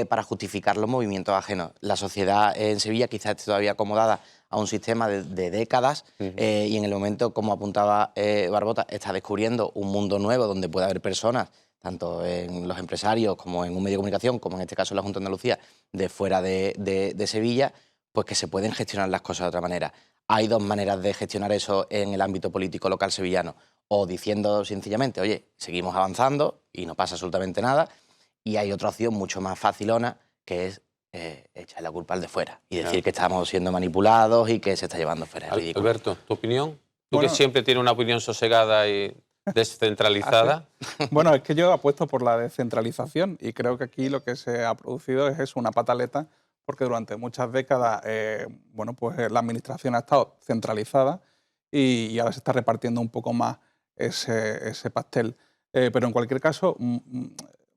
para justificar los movimientos ajenos. La sociedad en Sevilla quizás esté todavía acomodada a un sistema de décadas y en el momento, como apuntaba Barbota, está descubriendo un mundo nuevo donde puede haber personas, tanto en los empresarios como en un medio de comunicación, como en este caso la Junta de Andalucía, de fuera de Sevilla, pues que se pueden gestionar las cosas de otra manera. Hay dos maneras de gestionar eso en el ámbito político local sevillano, o diciendo sencillamente, oye, seguimos avanzando y no pasa absolutamente nada, y hay otra opción mucho más facilona, que es echar la culpa al de fuera y decir que estamos siendo manipulados y que se está llevando fuera. Es ridículo. Alberto, ¿tu opinión? Tú que siempre tienes una opinión sosegada y descentralizada. Bueno, es que yo apuesto por la descentralización y creo que aquí lo que se ha producido es una pataleta, porque durante muchas décadas pues la administración ha estado centralizada y ahora se está repartiendo un poco más ese pastel. Pero en cualquier caso,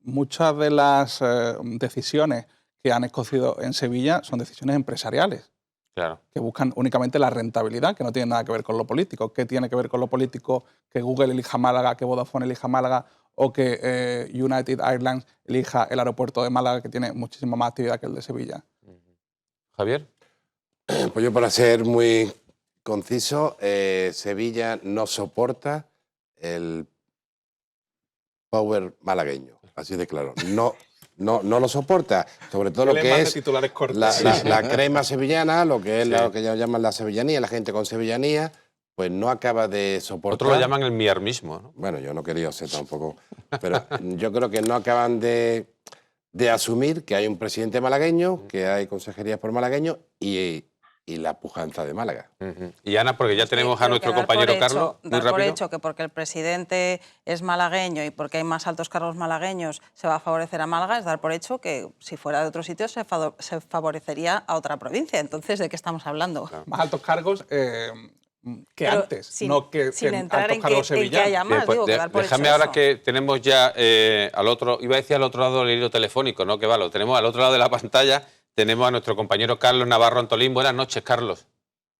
muchas de las decisiones que han escocido en Sevilla son decisiones empresariales. Claro. Que buscan únicamente la rentabilidad, que no tiene nada que ver con lo político. ¿Qué tiene que ver con lo político que Google elija Málaga, que Vodafone elija Málaga o que United Airlines elija el aeropuerto de Málaga, que tiene muchísima más actividad que el de Sevilla? Javier. Pues yo, para ser muy conciso, Sevilla no soporta el power malagueño, así de claro. No lo soporta, sobre todo lo que es la crema sevillana, lo que es lo que ellos llaman la sevillanía, la gente con sevillanía, pues no acaba de soportar. Otros lo llaman el miermismo, ¿no? Bueno, yo no quería ser tampoco, pero yo creo que no acaban de asumir que hay un presidente malagueño, que hay consejerías por malagueños y la pujanza de Málaga. Y Ana, porque ya tenemos a nuestro compañero Carlos, muy rápido. Por hecho que porque el presidente es malagueño y porque hay más altos cargos malagueños se va a favorecer a Málaga, es dar por hecho que si fuera de otro sitio se favorecería a otra provincia. Entonces, ¿de qué estamos hablando? Claro. Más altos cargos que pero antes, sin, no que sin entrar altos en cargos sevillanos. Que haya más, digo, que dar por déjame hecho ahora eso. que tenemos ya al otro, iba a decir al otro lado del hilo telefónico, ¿no? Que va, lo tenemos al otro lado de la pantalla, tenemos a nuestro compañero Carlos Navarro Antolín. Buenas noches, Carlos.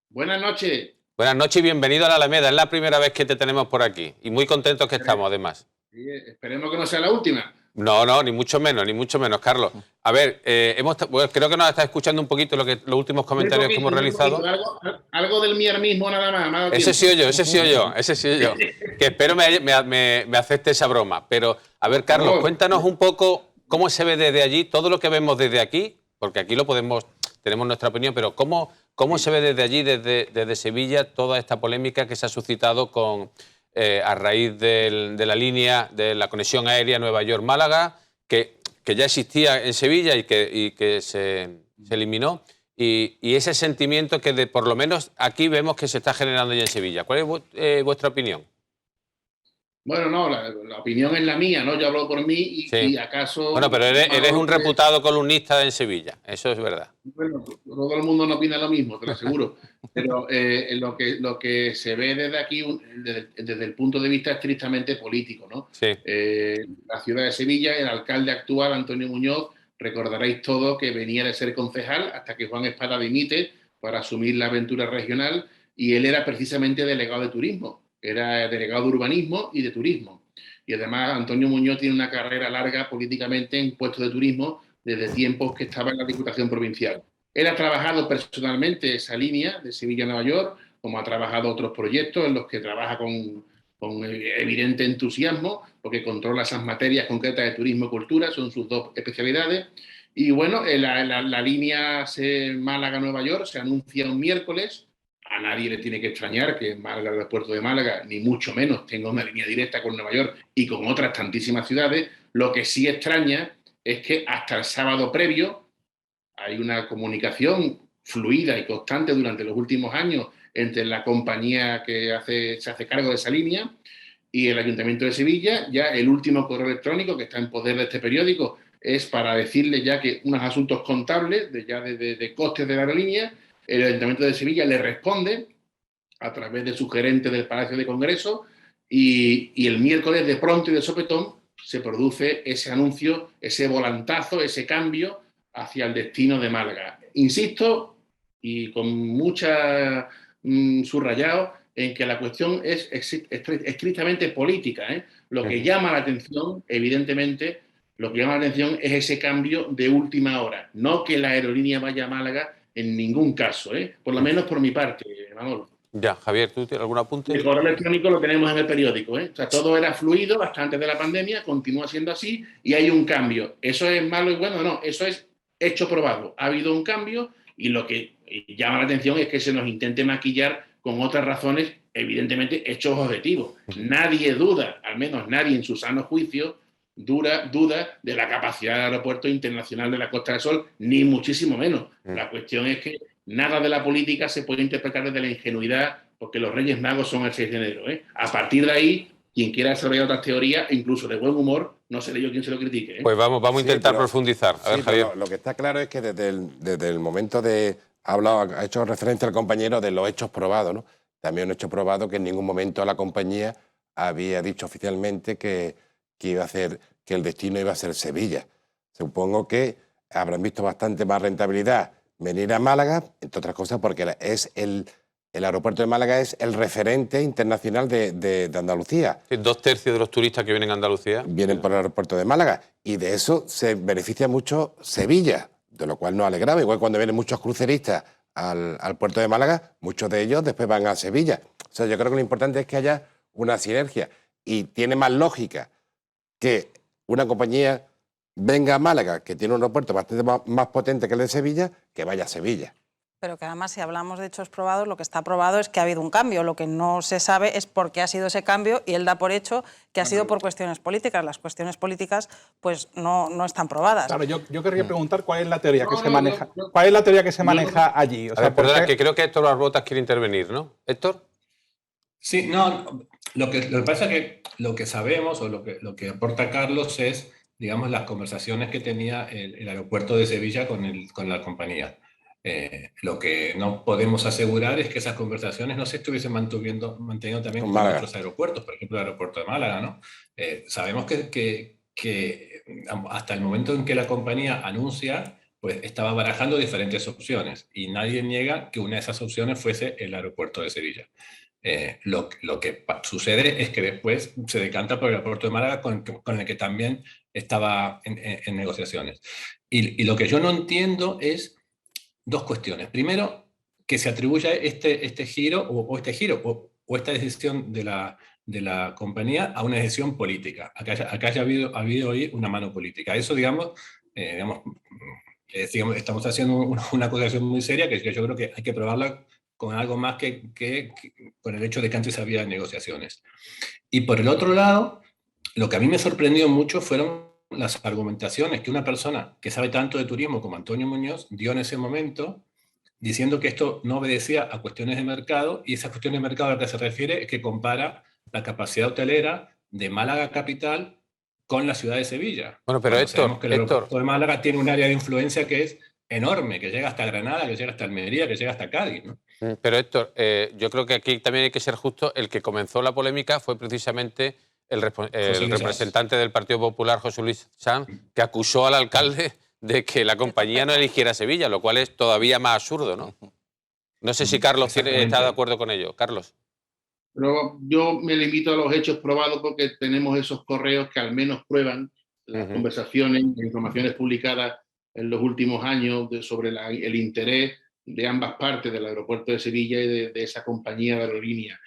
Buenas noches. Buenas noches y bienvenido a la Alameda. Es la primera vez que te tenemos por aquí y muy contentos que estamos, además. Sí, esperemos que no sea la última. No, ni mucho menos, Carlos. A ver, creo que nos está escuchando un poquito los últimos comentarios que hemos realizado. Algo del miermismo nada más. Ese sí oye yo. Que espero me acepte esa broma. Pero, a ver, Carlos, cuéntanos un poco cómo se ve desde allí, todo lo que vemos desde aquí, porque aquí tenemos nuestra opinión, pero cómo se ve desde allí, desde Sevilla, toda esta polémica que se ha suscitado a raíz de la línea de la conexión aérea Nueva York-Málaga, que ya existía en Sevilla y que se eliminó, y ese sentimiento que por lo menos aquí vemos que se está generando ya en Sevilla. ¿Cuál es vuestra opinión? Bueno, no, la opinión es la mía, ¿no? Yo hablo por mí y acaso... Bueno, pero eres un reputado columnista en Sevilla, eso es verdad. Bueno, todo el mundo no opina lo mismo, te lo aseguro. Pero lo que se ve desde aquí, desde el punto de vista estrictamente político, ¿no? Sí. La ciudad de Sevilla, el alcalde actual, Antonio Muñoz, recordaréis todos que venía de ser concejal hasta que Juan Espada dimite para asumir la aventura regional, y él era precisamente delegado de turismo. Era delegado de urbanismo y de turismo. Y además Antonio Muñoz tiene una carrera larga políticamente en puestos de turismo desde tiempos que estaba en la Diputación Provincial. Él ha trabajado personalmente esa línea de Sevilla-Nueva York, como ha trabajado otros proyectos en los que trabaja con evidente entusiasmo, porque controla esas materias concretas de turismo y cultura, son sus dos especialidades. Y bueno, la línea Málaga-Nueva York se anuncia un miércoles. A nadie le tiene que extrañar que Málaga, el aeropuerto de Málaga, ni mucho menos tenga una línea directa con Nueva York y con otras tantísimas ciudades. Lo que sí extraña es que hasta el sábado previo hay una comunicación fluida y constante durante los últimos años entre la compañía que se hace cargo de esa línea y el Ayuntamiento de Sevilla. Ya el último correo electrónico que está en poder de este periódico es para decirle ya que unos asuntos contables de costes de la aerolínea. El Ayuntamiento de Sevilla le responde a través de su gerente del Palacio de Congreso y el miércoles, de pronto y de sopetón, se produce ese anuncio, ese volantazo, ese cambio hacia el destino de Málaga. Insisto, y con mucha subrayado en que la cuestión es estrictamente política. Lo que llama la atención, evidentemente, lo que llama la atención es ese cambio de última hora. No que la aerolínea vaya a Málaga en ningún caso, por lo menos por mi parte, Manolo. Ya, Javier, ¿tú tienes algún apunte? El correo electrónico lo tenemos en el periódico. O sea, todo era fluido hasta antes de la pandemia, continúa siendo así y hay un cambio. ¿Eso es malo y bueno? No, eso es hecho probado. Ha habido un cambio y lo que llama la atención es que se nos intente maquillar con otras razones, evidentemente, hechos objetivos. Nadie duda, al menos nadie en su sano juicio, duda de la capacidad del Aeropuerto Internacional de la Costa del Sol, ni muchísimo menos. La cuestión es que nada de la política se puede interpretar desde la ingenuidad, porque los Reyes Magos son el 6 de enero. A partir de ahí, quien quiera desarrollar otras teorías, incluso de buen humor, no seré yo quien se lo critique. Pues vamos a intentar profundizar. A ver, Javier. Lo que está claro es que desde el momento ha hecho referencia al compañero de los hechos probados, ¿no? También un hecho probado que en ningún momento la compañía había dicho oficialmente que el destino iba a ser Sevilla. Supongo que habrán visto bastante más rentabilidad venir a Málaga, entre otras cosas porque el aeropuerto de Málaga es el referente internacional de Andalucía. 2/3 de los turistas que vienen a Andalucía vienen por el aeropuerto de Málaga y de eso se beneficia mucho Sevilla, de lo cual nos alegramos. Igual cuando vienen muchos cruceristas al puerto de Málaga, muchos de ellos después van a Sevilla. O sea, yo creo que lo importante es que haya una sinergia y tiene más lógica que una compañía venga a Málaga, que tiene un aeropuerto bastante más potente que el de Sevilla, que vaya a Sevilla. Pero que además, si hablamos de hechos probados, lo que está probado es que ha habido un cambio. Lo que no se sabe es por qué ha sido ese cambio y él da por hecho que ha sido por cuestiones políticas. Las cuestiones políticas pues no están probadas. Claro, yo querría preguntar cuál es la teoría que se maneja. ¿Cuál es la teoría que se maneja allí? O sea, perdona, que creo que Héctor Barbotas quiere intervenir, ¿no? ¿Héctor? Sí, no, lo que pasa es que lo que sabemos o lo que aporta Carlos es, digamos, las conversaciones que tenía el aeropuerto de Sevilla con la compañía. Lo que no podemos asegurar es que esas conversaciones no se estuviesen manteniendo también con otros aeropuertos, por ejemplo el aeropuerto de Málaga, ¿no? Sabemos que hasta el momento en que la compañía anuncia, pues estaba barajando diferentes opciones y nadie niega que una de esas opciones fuese el aeropuerto de Sevilla. Lo que sucede es que después se decanta por el aeropuerto de Málaga con el que también estaba en negociaciones. Y lo que yo no entiendo es dos cuestiones. Primero, que se atribuya este giro o esta decisión de la compañía a una decisión política. Acá haya habido hoy una mano política. Eso, digamos, estamos haciendo una acusación muy seria que yo creo que hay que probarla con algo más que con el hecho de que antes había negociaciones. Y por el otro lado, lo que a mí me sorprendió mucho fueron las argumentaciones que una persona que sabe tanto de turismo como Antonio Muñoz dio en ese momento, diciendo que esto no obedecía a cuestiones de mercado, y esa cuestión de mercado a la que se refiere es que compara la capacidad hotelera de Málaga capital con la ciudad de Sevilla. Bueno, pero Héctor, el aeropuerto de Málaga tiene un área de influencia que es enorme, que llega hasta Granada, que llega hasta Almería, que llega hasta Cádiz, ¿no? Pero Héctor, yo creo que aquí también hay que ser justo. El que comenzó la polémica fue precisamente el representante del Partido Popular, José Luis Sanz, que acusó al alcalde de que la compañía no eligiera Sevilla, lo cual es todavía más absurdo, ¿no? No sé si Carlos está de acuerdo con ello. Carlos. Pero yo me limito a los hechos probados porque tenemos esos correos que al menos prueban las conversaciones, las informaciones publicadas en los últimos años sobre el interés de ambas partes, del aeropuerto de Sevilla y de esa compañía de aerolínea.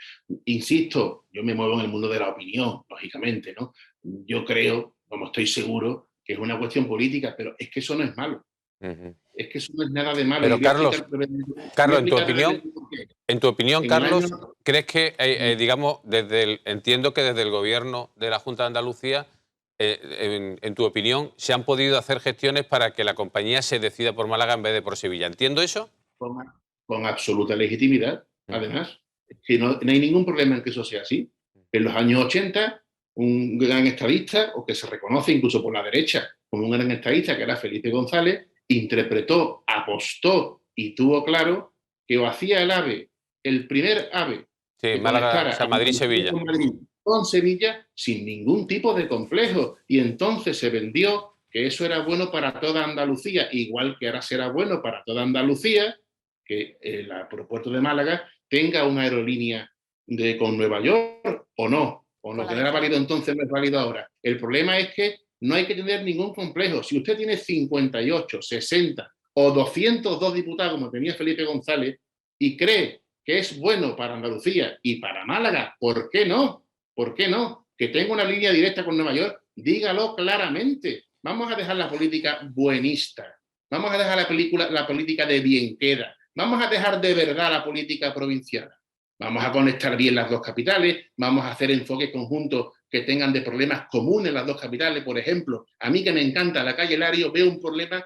Insisto, yo me muevo en el mundo de la opinión, lógicamente, ¿no? Yo creo, como estoy seguro, que es una cuestión política, pero es que eso no es malo. Es que eso no es nada de malo. Pero Carlos, en tu opinión, Carlos, ¿crees que, digamos, entiendo que desde el gobierno de la Junta de Andalucía, en tu opinión, se han podido hacer gestiones para que la compañía se decida por Málaga en vez de por Sevilla? ¿Entiendo eso? Con absoluta legitimidad, además. Que no hay ningún problema en que eso sea así. En los años 80, un gran estadista, o que se reconoce incluso por la derecha como un gran estadista, que era Felipe González, interpretó, apostó y tuvo claro que o hacía el AVE, el primer AVE, sí, Málaga, o sea, Madrid-Sevilla, con Sevilla, sin ningún tipo de complejo. Y entonces se vendió que eso era bueno para toda Andalucía, igual que ahora será bueno para toda Andalucía, que el aeropuerto de Málaga tenga una aerolínea con Nueva York o no. O lo que era válido entonces no es válido ahora. El problema es que no hay que tener ningún complejo. Si usted tiene 58, 60 o 202 diputados, como tenía Felipe González, y cree que es bueno para Andalucía y para Málaga, ¿por qué no? ¿Por qué no? Que tenga una línea directa con Nueva York, dígalo claramente. Vamos a dejar la política buenista. Vamos a dejar la política de bien queda. Vamos a dejar de verdad la política provincial. Vamos a conectar bien las dos capitales, vamos a hacer enfoques conjuntos que tengan de problemas comunes las dos capitales. Por ejemplo, a mí que me encanta la calle Lario, veo un problema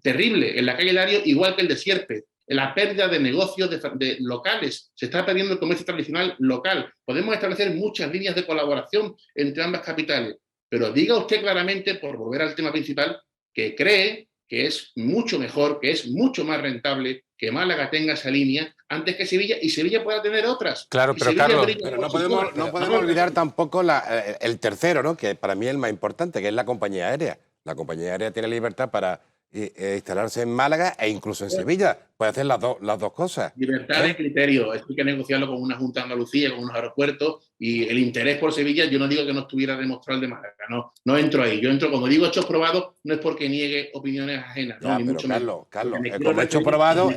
terrible en la calle Lario, igual que el de Sierpe. La pérdida de negocios de locales. Se está perdiendo el comercio tradicional local. Podemos establecer muchas líneas de colaboración entre ambas capitales. Pero diga usted claramente, por volver al tema principal, que cree que es mucho mejor, que es mucho más rentable que Málaga tenga esa línea antes que Sevilla, y Sevilla pueda tener otras. Claro, pero Carlos, pero no podemos olvidar tampoco el tercero, ¿no? Que para mí es el más importante, que es la compañía aérea. La compañía aérea tiene libertad para instalarse en Málaga e incluso en Sevilla. Puede hacer las dos cosas. Libertad de criterio. Esto hay que negociarlo con una Junta de Andalucía, con unos aeropuertos, y el interés por Sevilla, yo no digo que no estuviera demostrado el de Málaga, no entro ahí. Yo entro, como digo, hechos probados, no es porque niegue opiniones ajenas. Ya, no, ni pero mucho Carlos, menos. como hechos probados,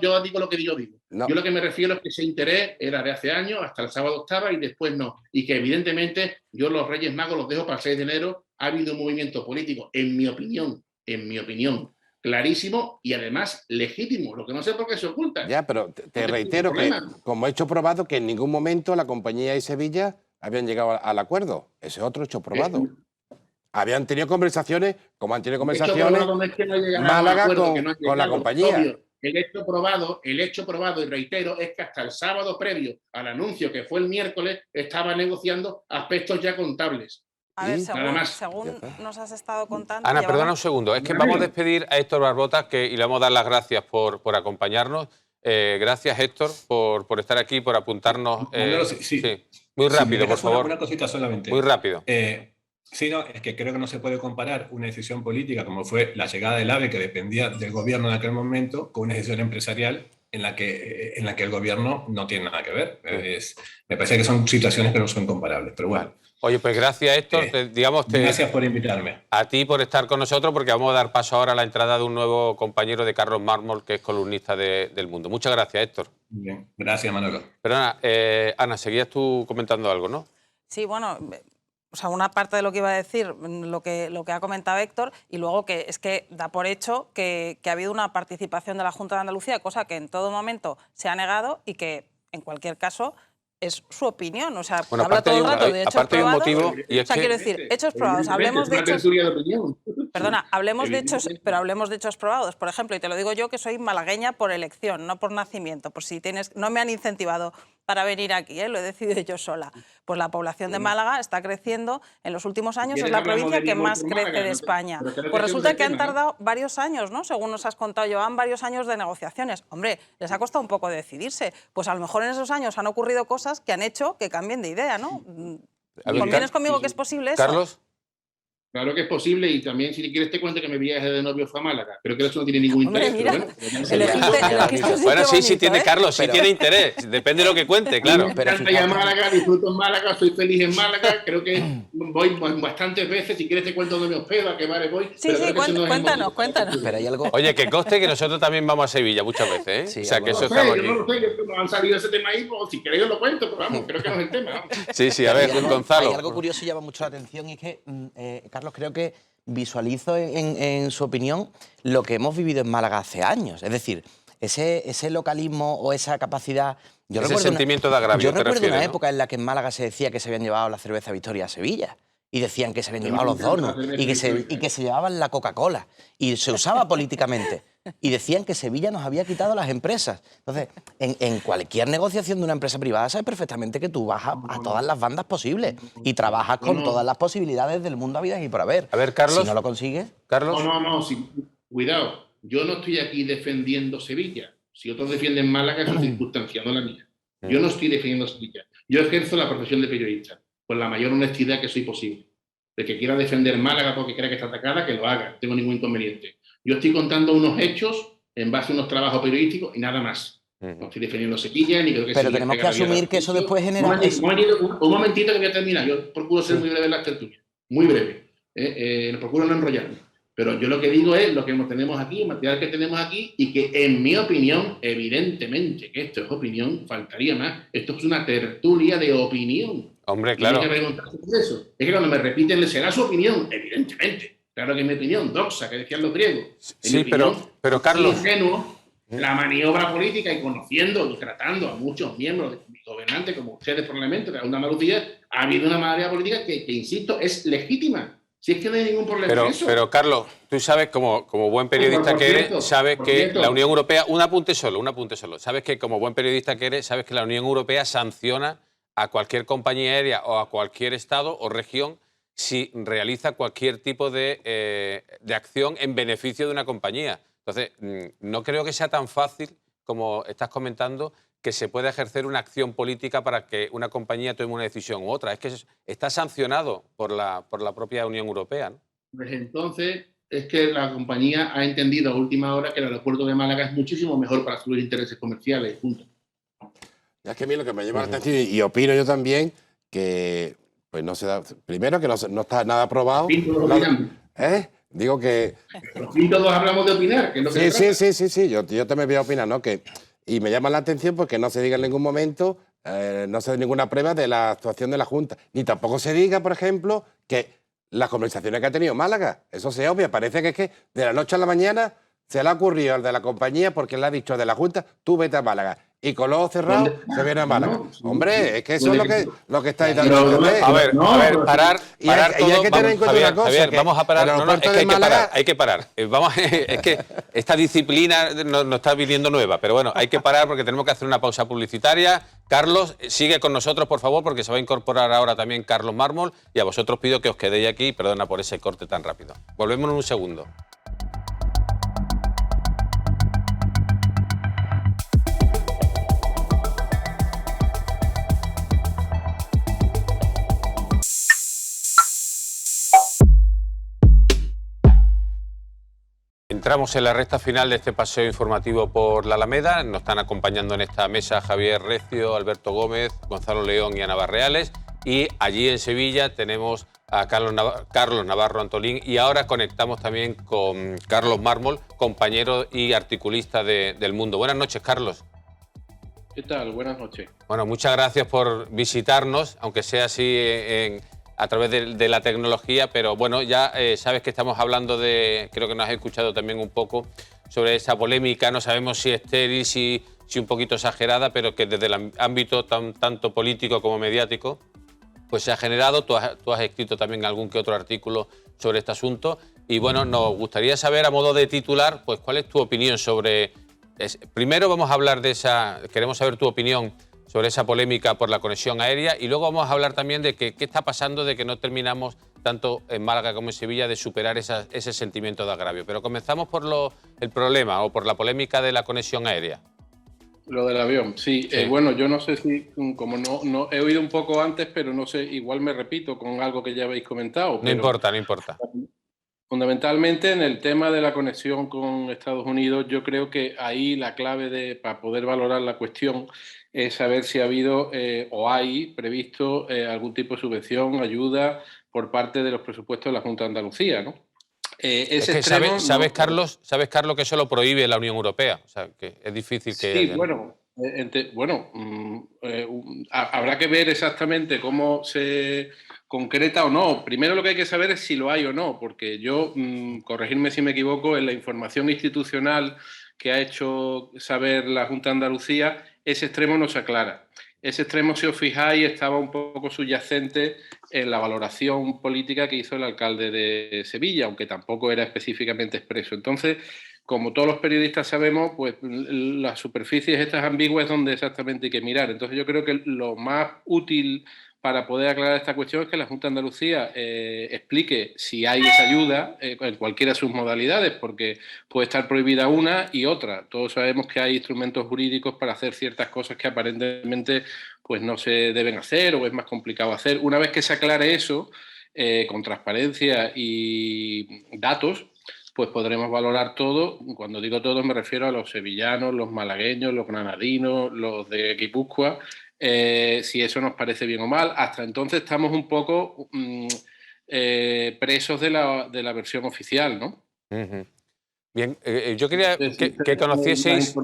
yo digo lo que yo digo. No. Yo lo que me refiero es que ese interés era de hace años, hasta el sábado estaba y después no. Y que evidentemente yo los Reyes Magos los dejo para el 6 de enero. Ha habido un movimiento político, en mi opinión, clarísimo y además legítimo. Lo que no sé por qué se oculta. Ya, pero te reitero que, como hecho probado, que en ningún momento la compañía y Sevilla habían llegado al acuerdo. Ese es otro hecho probado. Habían tenido conversaciones, como han tenido conversaciones Málaga con la compañía. Obvio. El hecho probado, y reitero, es que hasta el sábado previo al anuncio, que fue el miércoles, estaba negociando aspectos ya contables. A ver, según nos has estado contando... Ana, perdona un segundo. Es que vamos a despedir a Héctor Barbotas y le vamos a dar las gracias por acompañarnos. Gracias, Héctor, por estar aquí, por apuntarnos. Sí. Muy rápido, por favor. Una cosita solamente. Muy rápido. Sí, no, es que creo que no se puede comparar una decisión política como fue la llegada del AVE, que dependía del gobierno en aquel momento, con una decisión empresarial en la que el gobierno no tiene nada que ver. Me parece que son situaciones que no son comparables, pero bueno. Oye, pues gracias, Héctor. Gracias por invitarme. A ti por estar con nosotros, porque vamos a dar paso ahora a la entrada de un nuevo compañero de Carlos Mármol, que es columnista del Mundo. Muchas gracias, Héctor. Bien, gracias, Manolo. Perdona, Ana, seguías tú comentando algo, ¿no? Sí, bueno, o sea, una parte de lo que iba a decir, lo que ha comentado Héctor, y luego que es que da por hecho que ha habido una participación de la Junta de Andalucía, cosa que en todo momento se ha negado y que, en cualquier caso, es su opinión. O sea, bueno, habla todo el rato de hechos probados. Y es quiero decir, hechos probados. Hablemos de hechos... Perdona, hablemos de hechos, pero hablemos de hechos probados. Por ejemplo, y te lo digo yo, que soy malagueña por elección, no por nacimiento. Por si tienes, no me han incentivado para venir aquí, lo he decidido yo sola. Pues la población de Málaga está creciendo en los últimos años, es la provincia que más crece de España. Pues resulta que han tardado varios años, ¿no? Según nos has contado, llevan varios años de negociaciones. Hombre, les ha costado un poco decidirse. Pues a lo mejor en esos años han ocurrido cosas que han hecho que cambien de idea, ¿no? ¿Convienes conmigo que es posible eso? Carlos. Claro que es posible, y también si quieres te cuento que mi viaje de novio fue a Málaga. Creo que eso no tiene ningún interés. Mira, bueno, sí tiene, Carlos, sí tiene interés. Depende de lo que cuente, claro. Me encanta ir a Málaga, disfruto en Málaga, soy feliz en Málaga. Creo que voy bastantes veces. Si quieres te cuento dónde me hospedo, a qué bares voy. Sí, cuéntanos. Pero hay algo... Oye, que conste que nosotros también vamos a Sevilla muchas veces, ¿eh? Sí, o sea, que eso estamos aquí. Yo no lo sé, no han salido ese tema ahí, pues si queréis os lo cuento, pero vamos, creo que no es el tema. Sí, a ver, Gonzalo. Hay algo curioso y llama mucho la atención, y es que, Carlos, creo que visualizo en su opinión lo que hemos vivido en Málaga hace años. Es decir, ese localismo o esa capacidad... Ese sentimiento de agravio. Yo recuerdo una época en la que en Málaga se decía que se habían llevado la cerveza Victoria a Sevilla. Y decían que se habían llevado los donuts y que se llevaban la Coca-Cola. Y se usaba políticamente. Y decían que Sevilla nos había quitado las empresas. Entonces, en cualquier negociación de una empresa privada sabes perfectamente que tú vas a todas las bandas posibles y trabajas con todas las posibilidades del mundo habidas y por haber. A ver, Carlos. Si no lo consigues... Carlos. No, sí, cuidado. Yo no estoy aquí defendiendo Sevilla. Si otros defienden Málaga, es una circunstancia, no la mía. Yo no estoy defendiendo Sevilla. Yo ejerzo la profesión de periodista con la mayor honestidad que soy posible. De que quiera defender Málaga porque crea que está atacada, que lo haga. No tengo ningún inconveniente. Yo estoy contando unos hechos en base a unos trabajos periodísticos y nada más. No estoy defendiendo Sevilla ni creo que... Pero tenemos que asumir que eso después genera... Un momentito que voy a terminar. Yo procuro ser muy breve en las tertulias. Muy breve. Procuro no enrollarme. Pero yo lo que digo es lo que tenemos aquí, el material que tenemos aquí, y que en mi opinión, evidentemente, que esto es opinión, faltaría más. Esto es una tertulia de opinión. Hombre, claro. Y eso. Es que cuando me repiten, será su opinión, evidentemente. Claro que es mi opinión, doxa, que decían los griegos. Sí, pero Carlos... Ingenuo, la maniobra política y conociendo y tratando a muchos miembros de mi gobernante, como ustedes probablemente, de Andalucía, ha habido una maniobra política que, insisto, es legítima. Si es que no hay ningún problema en eso. Pero Carlos, tú sabes, como buen periodista que eres, sabes que la Unión Europea... Un apunte solo. Sabes que como buen periodista que eres, sabes que la Unión Europea sanciona a cualquier compañía aérea o a cualquier estado o región si realiza cualquier tipo de acción en beneficio de una compañía. Entonces, no creo que sea tan fácil, como estás comentando, que se pueda ejercer una acción política para que una compañía tome una decisión u otra. Es que está sancionado por la propia Unión Europea, ¿no? Pues entonces, es que la compañía ha entendido a última hora que el aeropuerto de Málaga es muchísimo mejor para sus intereses comerciales, punto. Ya es que a mí lo que me llama la atención, y opino yo también, que pues no se da... Primero, que no está nada aprobado. Digo que... Los todos hablamos de opinar, que es lo que Sí. Yo también voy a opinar, ¿no? Y me llama la atención porque no se diga en ningún momento, no se dé ninguna prueba de la actuación de la Junta. Ni tampoco se diga, por ejemplo, que las conversaciones que ha tenido Málaga, eso se obvia. Parece que es que de la noche a la mañana se le ha ocurrido al de la compañía porque le ha dicho de la Junta, tú vete a Málaga. Y con los ojos cerrados se viene a Málaga. Hombre, es que eso es lo que estáis dando. A ver, parar y hay que tener en cuenta una cosa. Javier, vamos a parar. Es que hay que parar. Es que esta disciplina nos está viniendo nueva, pero bueno, hay que parar porque tenemos que hacer una pausa publicitaria. Carlos, sigue con nosotros, por favor, porque se va a incorporar ahora también Carlos Mármol, y a vosotros pido que os quedéis aquí. Perdona por ese corte tan rápido. Volvemos en un segundo. Entramos en la recta final de este paseo informativo por la Alameda. Nos están acompañando en esta mesa Javier Recio, Alberto Gómez, Gonzalo León y Ana Barreales. Y allí en Sevilla tenemos a Carlos Navarro Antolín. Y ahora conectamos también con Carlos Mármol, compañero y articulista del Mundo. Buenas noches, Carlos. ¿Qué tal? Buenas noches. Bueno, muchas gracias por visitarnos, aunque sea así a través de la tecnología, pero bueno, ya sabes que estamos hablando creo que nos has escuchado también un poco sobre esa polémica, no sabemos si estéril, si un poquito exagerada, pero que desde el ámbito tanto político como mediático, pues se ha generado. Tú has escrito también algún que otro artículo sobre este asunto, y bueno, nos gustaría saber, a modo de titular, pues cuál es tu opinión sobre... Primero vamos a hablar queremos saber tu opinión sobre esa polémica por la conexión aérea, y luego vamos a hablar también de qué está pasando, de que no terminamos, tanto en Málaga como en Sevilla, de superar ese sentimiento de agravio. Pero comenzamos por el problema o por la polémica de la conexión aérea. Lo del avión, sí. Bueno, yo no sé si, como no he oído un poco antes, pero no sé, igual me repito con algo que ya habéis comentado. No importa. Fundamentalmente en el tema de la conexión con Estados Unidos, yo creo que ahí la clave para poder valorar la cuestión es saber si ha habido o hay previsto algún tipo de subvención, ayuda por parte de los presupuestos de la Junta de Andalucía, ¿no? ¿Sabes, Carlos, que eso lo prohíbe la Unión Europea? O sea, que es difícil que... Sí, habrá que ver exactamente cómo se concreta o no. Primero lo que hay que saber es si lo hay o no, porque yo, corregirme si me equivoco, en la información institucional que ha hecho saber la Junta de Andalucía, ese extremo no se aclara. Ese extremo, si os fijáis, estaba un poco subyacente en la valoración política que hizo el alcalde de Sevilla, aunque tampoco era específicamente expreso. Entonces, como todos los periodistas sabemos, pues las superficies estas ambiguas es donde exactamente hay que mirar. Entonces yo creo que lo más útil para poder aclarar esta cuestión es que la Junta de Andalucía explique si hay esa ayuda en cualquiera de sus modalidades, porque puede estar prohibida una y otra. Todos sabemos que hay instrumentos jurídicos para hacer ciertas cosas que aparentemente pues no se deben hacer o es más complicado hacer. Una vez que se aclare eso, con transparencia y datos, pues podremos valorar todo. Cuando digo todo me refiero a los sevillanos, los malagueños, los granadinos, los de Guipúzcoa, si eso nos parece bien o mal. Hasta entonces estamos un poco presos de la versión oficial, ¿no? Bien, yo quería que conocieseis...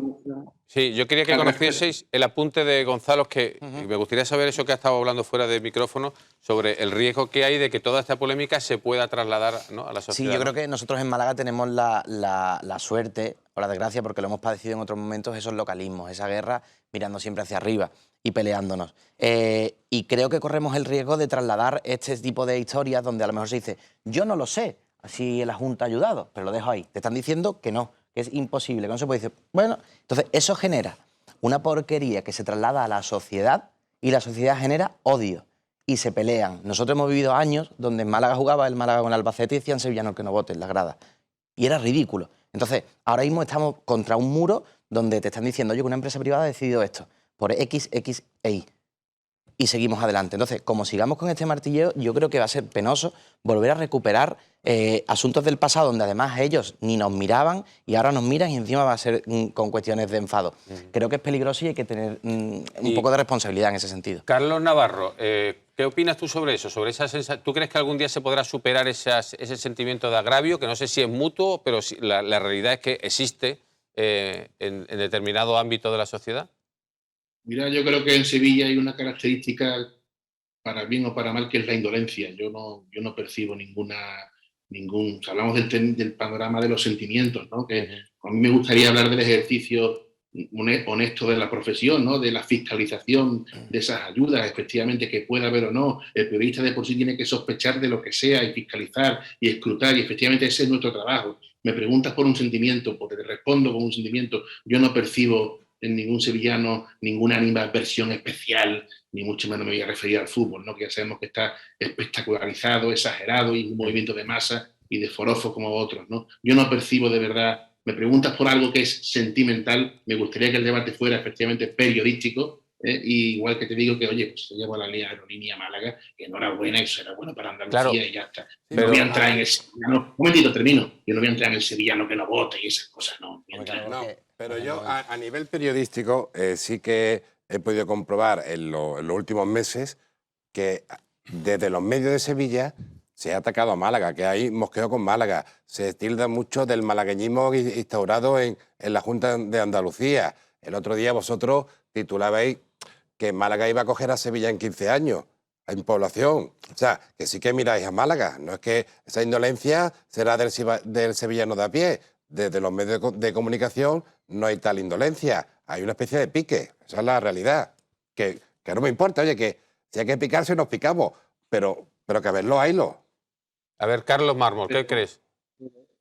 Sí, yo quería que conocieseis el apunte de Gonzalo, que me gustaría saber eso que ha estado hablando fuera de micrófono, sobre el riesgo que hay de que toda esta polémica se pueda trasladar, ¿no?, a la sociedad. Sí, yo creo que nosotros en Málaga tenemos la suerte, o la desgracia, porque lo hemos padecido en otros momentos, esos localismos, esa guerra mirando siempre hacia arriba y peleándonos. Y creo que corremos el riesgo de trasladar este tipo de historias donde a lo mejor se dice, yo no lo sé, si la Junta ha ayudado, pero lo dejo ahí. Te están diciendo que no, que es imposible, que no se puede decir. Bueno, entonces eso genera una porquería que se traslada a la sociedad y la sociedad genera odio y se pelean. Nosotros hemos vivido años donde en Málaga jugaba el Málaga con el Albacete y decían sevillanos que no voten las gradas. Y era ridículo. Entonces, ahora mismo estamos contra un muro donde te están diciendo, oye, que una empresa privada ha decidido esto por X, X e Y. Y seguimos adelante. Entonces, como sigamos con este martilleo, yo creo que va a ser penoso volver a recuperar asuntos del pasado donde además ellos ni nos miraban y ahora nos miran y encima va a ser con cuestiones de enfado. Creo que es peligroso y hay que tener un poco de responsabilidad en ese sentido. Carlos Navarro, ¿qué opinas tú sobre eso? ¿Tú crees que algún día se podrá superar ese sentimiento de agravio, que no sé si es mutuo, pero la realidad es que existe en determinado ámbito de la sociedad? Mira, yo creo que en Sevilla hay una característica, para bien o para mal, que es la indolencia. Yo no percibo si hablamos del panorama de los sentimientos, ¿no? Que a mí me gustaría hablar del ejercicio honesto de la profesión, ¿no? De la fiscalización de esas ayudas, efectivamente, que pueda haber o no. El periodista de por sí tiene que sospechar de lo que sea y fiscalizar y escrutar, y efectivamente ese es nuestro trabajo. Me preguntas por un sentimiento, porque te respondo con un sentimiento. Yo no percibo en ningún sevillano ninguna animadversión especial, ni mucho menos me voy a referir al fútbol, ¿no? Que ya sabemos que está espectacularizado, exagerado y un movimiento de masa y de forofos como otros, ¿no? Yo no percibo de verdad. Me preguntas por algo que es sentimental, me gustaría que el debate fuera efectivamente periodístico, y igual que te digo que, oye, pues se lleva la Aerolínea Málaga, que enhorabuena, eso era bueno para Andalucía, claro, y ya está. Pero no voy a entrar en el sevillano. Un momentito, termino. Yo no voy a entrar en el sevillano que no vote y esas cosas, no. Pero yo a nivel periodístico sí que he podido comprobar en los últimos meses que desde los medios de Sevilla se ha atacado a Málaga, que hay mosqueo con Málaga. Se tilda mucho del malagueñismo instaurado en la Junta de Andalucía. El otro día vosotros titulabais que Málaga iba a coger a Sevilla en 15 años, en población. O sea, que sí que miráis a Málaga. No es que esa indolencia será del sevillano de a pie. Desde los medios de comunicación no hay tal indolencia. Hay una especie de pique. Esa es la realidad. Que no me importa, oye, que si hay que picarse nos picamos, pero que a verlo, haylo. A ver, Carlos Mármol, ¿qué crees?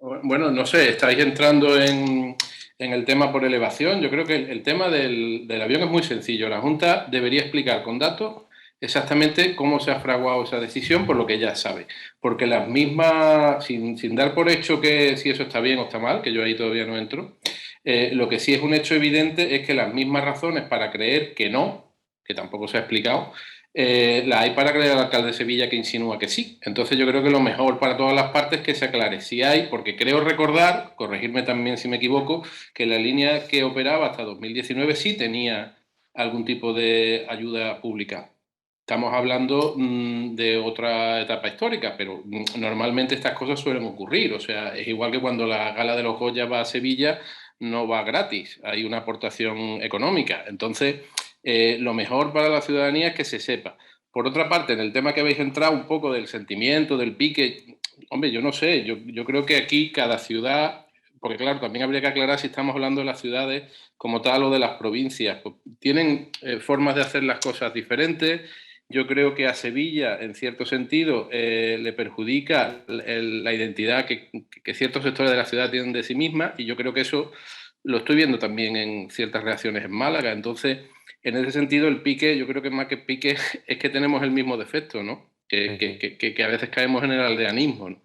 Bueno, no sé, estáis entrando en el tema por elevación. Yo creo que el tema del avión es muy sencillo. La Junta debería explicar con datos exactamente cómo se ha fraguado esa decisión, por lo que ya sabe. Porque las mismas, sin dar por hecho que si eso está bien o está mal, que yo ahí todavía no entro, lo que sí es un hecho evidente es que las mismas razones para creer que no, que tampoco se ha explicado, las hay para creer al alcalde de Sevilla, que insinúa que sí. Entonces yo creo que lo mejor para todas las partes es que se aclare si hay, porque creo recordar, corregirme también si me equivoco, que la línea que operaba hasta 2019 sí tenía algún tipo de ayuda pública. Estamos hablando de otra etapa histórica, pero normalmente estas cosas suelen ocurrir. O sea, es igual que cuando la Gala de los Goya va a Sevilla, no va gratis, hay una aportación económica. Entonces, lo mejor para la ciudadanía es que se sepa. Por otra parte, en el tema que habéis entrado un poco del sentimiento, del pique, hombre, yo no sé, yo creo que aquí cada ciudad, porque claro, también habría que aclarar si estamos hablando de las ciudades como tal o de las provincias, pues tienen formas de hacer las cosas diferentes. Yo creo que a Sevilla, en cierto sentido, le perjudica la identidad que ciertos sectores de la ciudad tienen de sí misma, y yo creo que eso lo estoy viendo también en ciertas reacciones en Málaga. Entonces, en ese sentido, el pique, yo creo que más que pique es que tenemos el mismo defecto, ¿no? Que a veces caemos en el aldeanismo, ¿no?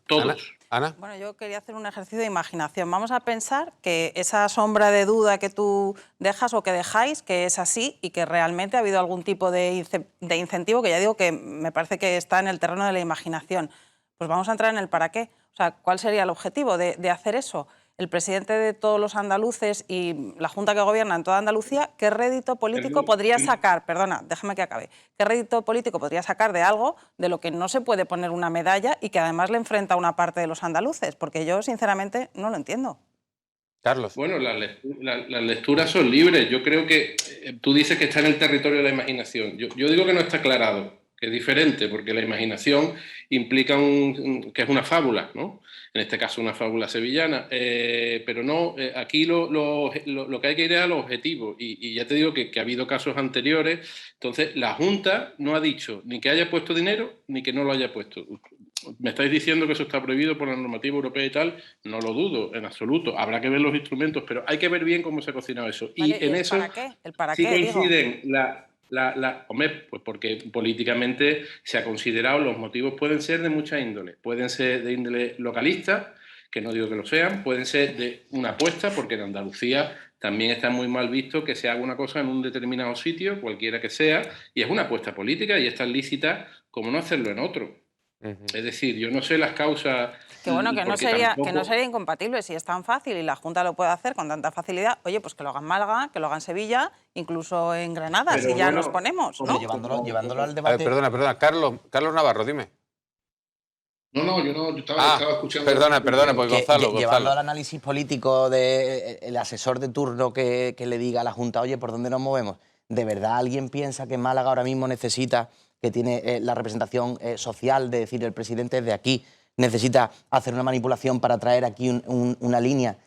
Todos. Ana. Bueno, yo quería hacer un ejercicio de imaginación. Vamos a pensar que esa sombra de duda que tú dejas o que dejáis, que es así y que realmente ha habido algún tipo de incentivo, que ya digo que me parece que está en el terreno de la imaginación. Pues vamos a entrar en el para qué. O sea, ¿cuál sería el objetivo de hacer eso? El presidente de todos los andaluces y la Junta que gobierna en toda Andalucía, ¿qué rédito político podría sacar? Perdona, déjame que acabe. ¿Qué rédito político podría sacar de algo de lo que no se puede poner una medalla y que además le enfrenta a una parte de los andaluces? Porque yo, sinceramente, no lo entiendo. Carlos. Bueno, las lecturas son libres. Yo creo que tú dices que está en el territorio de la imaginación. Yo digo que no está aclarado, que es diferente, porque la imaginación implica que es una fábula, ¿no? En este caso una fábula sevillana, pero no, aquí lo que hay que ir es a los objetivos, y ya te digo que ha habido casos anteriores. Entonces la Junta no ha dicho ni que haya puesto dinero ni que no lo haya puesto. ¿Me estáis diciendo que eso está prohibido por la normativa europea y tal? No lo dudo, en absoluto. Habrá que ver los instrumentos, pero hay que ver bien cómo se ha cocinado eso. Vale, y en eso ¿para qué? ¿El para sí qué, coinciden hombre, pues porque políticamente se ha considerado, los motivos pueden ser de muchas índoles. Pueden ser de índole localista, que no digo que lo sean, pueden ser de una apuesta, porque en Andalucía también está muy mal visto que se haga una cosa en un determinado sitio, cualquiera que sea, y es una apuesta política y es tan lícita como no hacerlo en otro. Es decir, yo no sé las causas... Que bueno, que no sería incompatible. Si es tan fácil y la Junta lo puede hacer con tanta facilidad, oye, pues que lo hagan Málaga, que lo hagan Sevilla, incluso en Granada, si ya nos ponemos, ¿no? Llevándolo al debate... Perdona, Carlos Navarro, dime. No, yo estaba escuchando... Perdona, pues Gonzalo. Llevando al análisis político del asesor de turno que le diga a la Junta, oye, ¿por dónde nos movemos? ¿De verdad alguien piensa que Málaga ahora mismo necesita, que tiene la representación social, de decir, el presidente es de aquí, necesita hacer una manipulación para traer aquí una línea?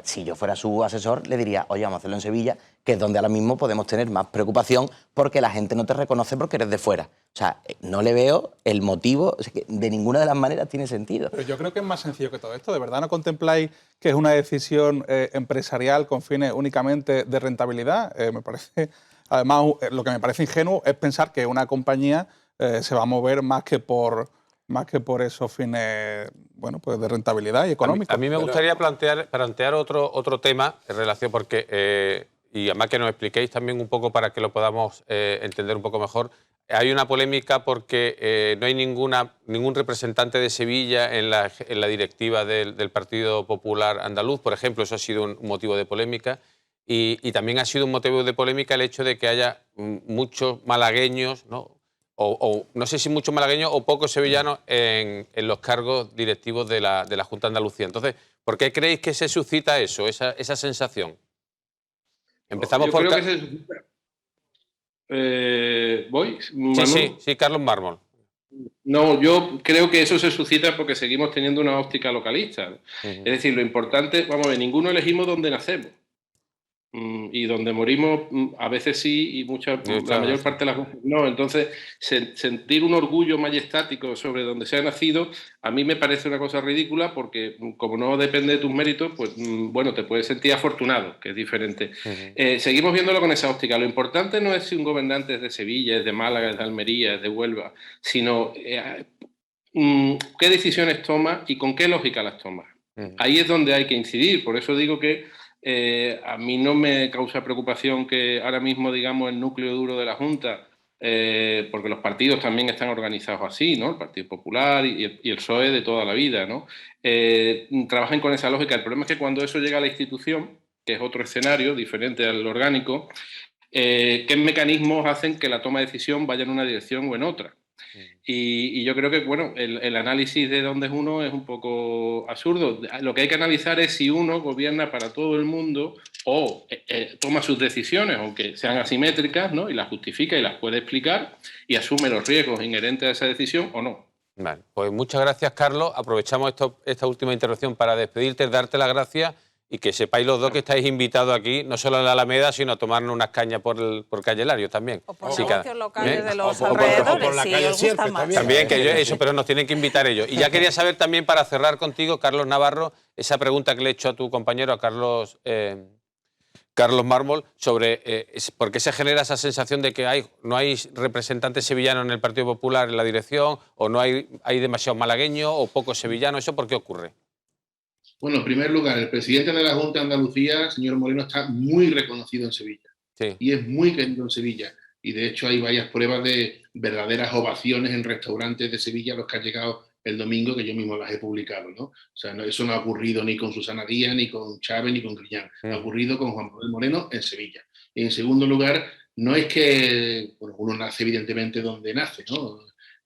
Si yo fuera su asesor, le diría, oye, vamos a hacerlo en Sevilla, que es donde ahora mismo podemos tener más preocupación porque la gente no te reconoce porque eres de fuera. O sea, no le veo el motivo, o sea, que de ninguna de las maneras tiene sentido. Pero yo creo que es más sencillo que todo esto. ¿De verdad no contempláis que es una decisión empresarial con fines únicamente de rentabilidad? Me parece, además, lo que me parece ingenuo es pensar que una compañía se va a mover más que por esos fines, bueno, pues de rentabilidad y económica. A mí me gustaría plantear otro tema en relación, porque, y además que nos expliquéis también un poco para que lo podamos entender un poco mejor. Hay una polémica porque no hay ningún representante de Sevilla en la directiva del Partido Popular Andaluz, por ejemplo. Eso ha sido un motivo de polémica. Y también ha sido un motivo de polémica el hecho de que haya muchos malagueños, ¿no? O no sé si muchos malagueños o pocos sevillanos en los cargos directivos de la Junta de Andalucía. Entonces, ¿por qué creéis que se suscita eso, esa sensación? Empezamos por... ¿Voy? Sí, Carlos Mármol. No, yo creo que eso se suscita porque seguimos teniendo una óptica localista. Es decir, lo importante, vamos a ver, ninguno elegimos dónde nacemos. Y donde morimos a veces sí y la mayor parte de las veces no. Entonces, sentir un orgullo majestático sobre donde se ha nacido a mí me parece una cosa ridícula, porque como no depende de tus méritos, pues bueno, te puedes sentir afortunado, que es diferente. Seguimos viéndolo con esa óptica. Lo importante no es si un gobernante es de Sevilla, es de Málaga, es de Almería, es de Huelva, sino qué decisiones toma y con qué lógica las toma. Ahí es donde hay que incidir. Por eso digo que a mí no me causa preocupación que ahora mismo, digamos, el núcleo duro de la Junta, porque los partidos también están organizados así, ¿no? El Partido Popular y el PSOE de toda la vida, ¿no? Trabajen con esa lógica. El problema es que cuando eso llega a la institución, que es otro escenario diferente al orgánico, ¿qué mecanismos hacen que la toma de decisión vaya en una dirección o en otra? Y yo creo que, bueno, el análisis de dónde es uno es un poco absurdo. Lo que hay que analizar es si uno gobierna para todo el mundo o toma sus decisiones, aunque sean asimétricas, ¿no? Y las justifica y las puede explicar y asume los riesgos inherentes a esa decisión o no. Vale, pues muchas gracias, Carlos. Aprovechamos esta última intervención para despedirte, darte las gracias y que sepáis los dos que estáis invitados aquí, no solo en la Alameda, sino a tomarnos unas cañas por Calle Larios también. O por negocios locales de los alrededores, la si calle os gusta Sierpe más. También, eso, pero nos tienen que invitar ellos. Y ya quería saber también, para cerrar contigo, Carlos Navarro, esa pregunta que le he hecho a tu compañero, a Carlos Mármol, sobre por qué se genera esa sensación de que no hay representantes sevillanos en el Partido Popular en la dirección, o no hay demasiados malagueños o pocos sevillanos. ¿Eso por qué ocurre? Bueno, en primer lugar, el presidente de la Junta de Andalucía, señor Moreno, está muy reconocido en Sevilla. Sí. Y es muy querido en Sevilla. Y de hecho hay varias pruebas de verdaderas ovaciones en restaurantes de Sevilla a los que ha llegado el domingo, que yo mismo las he publicado, ¿no? O sea, eso no ha ocurrido ni con Susana Díaz, ni con Chávez, ni con Griñán. Ha ocurrido con Juan Manuel Moreno en Sevilla. Y en segundo lugar, no es que uno nace evidentemente donde nace, ¿no?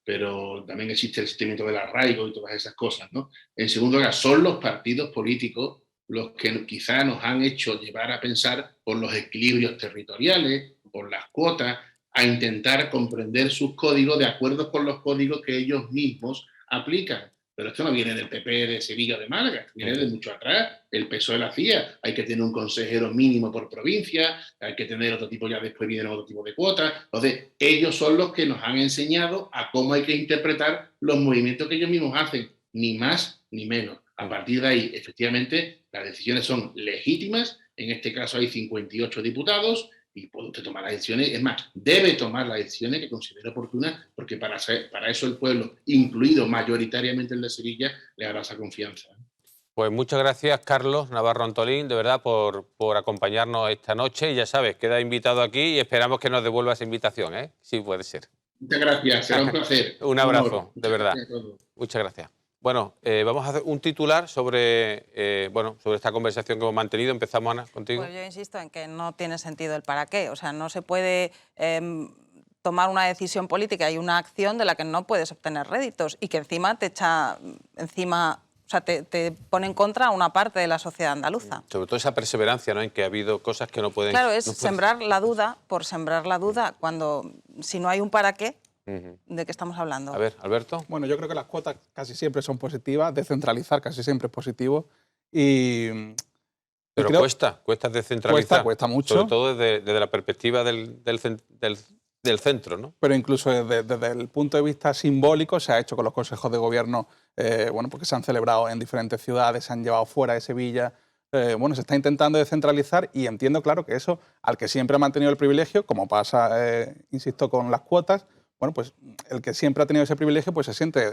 Pero también existe el sentimiento del arraigo y todas esas cosas, ¿no? En segundo lugar, son los partidos políticos los que quizá nos han hecho llevar a pensar por los equilibrios territoriales, por las cuotas, a intentar comprender sus códigos de acuerdo con los códigos que ellos mismos aplican. Pero esto no viene del PP de Sevilla o de Málaga, viene de mucho atrás. El PSOE lo hacía. Hay que tener un consejero mínimo por provincia, hay que tener otro tipo, ya después vienen otro tipo de cuotas. Entonces, ellos son los que nos han enseñado a cómo hay que interpretar los movimientos que ellos mismos hacen, ni más ni menos. A partir de ahí, efectivamente, las decisiones son legítimas. En este caso hay 58 diputados y puede usted tomar las decisiones. Es más, debe tomar las decisiones que considere oportunas, porque para eso el pueblo, incluido mayoritariamente el de Sevilla, le hará esa confianza. Pues muchas gracias, Carlos Navarro Antolín, de verdad, por acompañarnos esta noche. Y ya sabes, queda invitado aquí y esperamos que nos devuelva esa invitación, ¿eh? Sí, puede ser. Muchas gracias, será un placer. Un abrazo, de verdad. Muchas gracias. Bueno, vamos a hacer un titular sobre esta conversación que hemos mantenido. Empezamos, Ana, contigo. Pues yo insisto en que no tiene sentido el para qué. O sea, no se puede tomar una decisión política y una acción de la que no puedes obtener réditos y que encima te echa encima... O sea, te pone en contra a una parte de la sociedad andaluza. Sobre todo esa perseverancia, ¿no?, en que ha habido cosas que no pueden... Claro, es sembrar la duda por sembrar la duda, cuando si no hay un para qué, ¿de qué estamos hablando? A ver, Alberto. Bueno, yo creo que las cuotas casi siempre son positivas, descentralizar casi siempre es positivo. Pero cuesta descentralizar. Cuesta mucho. Sobre todo desde la perspectiva del centro, ¿no? Pero incluso desde el punto de vista simbólico se ha hecho con los consejos de gobierno, porque se han celebrado en diferentes ciudades, se han llevado fuera de Sevilla. Se está intentando descentralizar y entiendo, claro, que eso, al que siempre ha mantenido el privilegio, como pasa, insisto, con las cuotas, pues el que siempre ha tenido ese privilegio pues se siente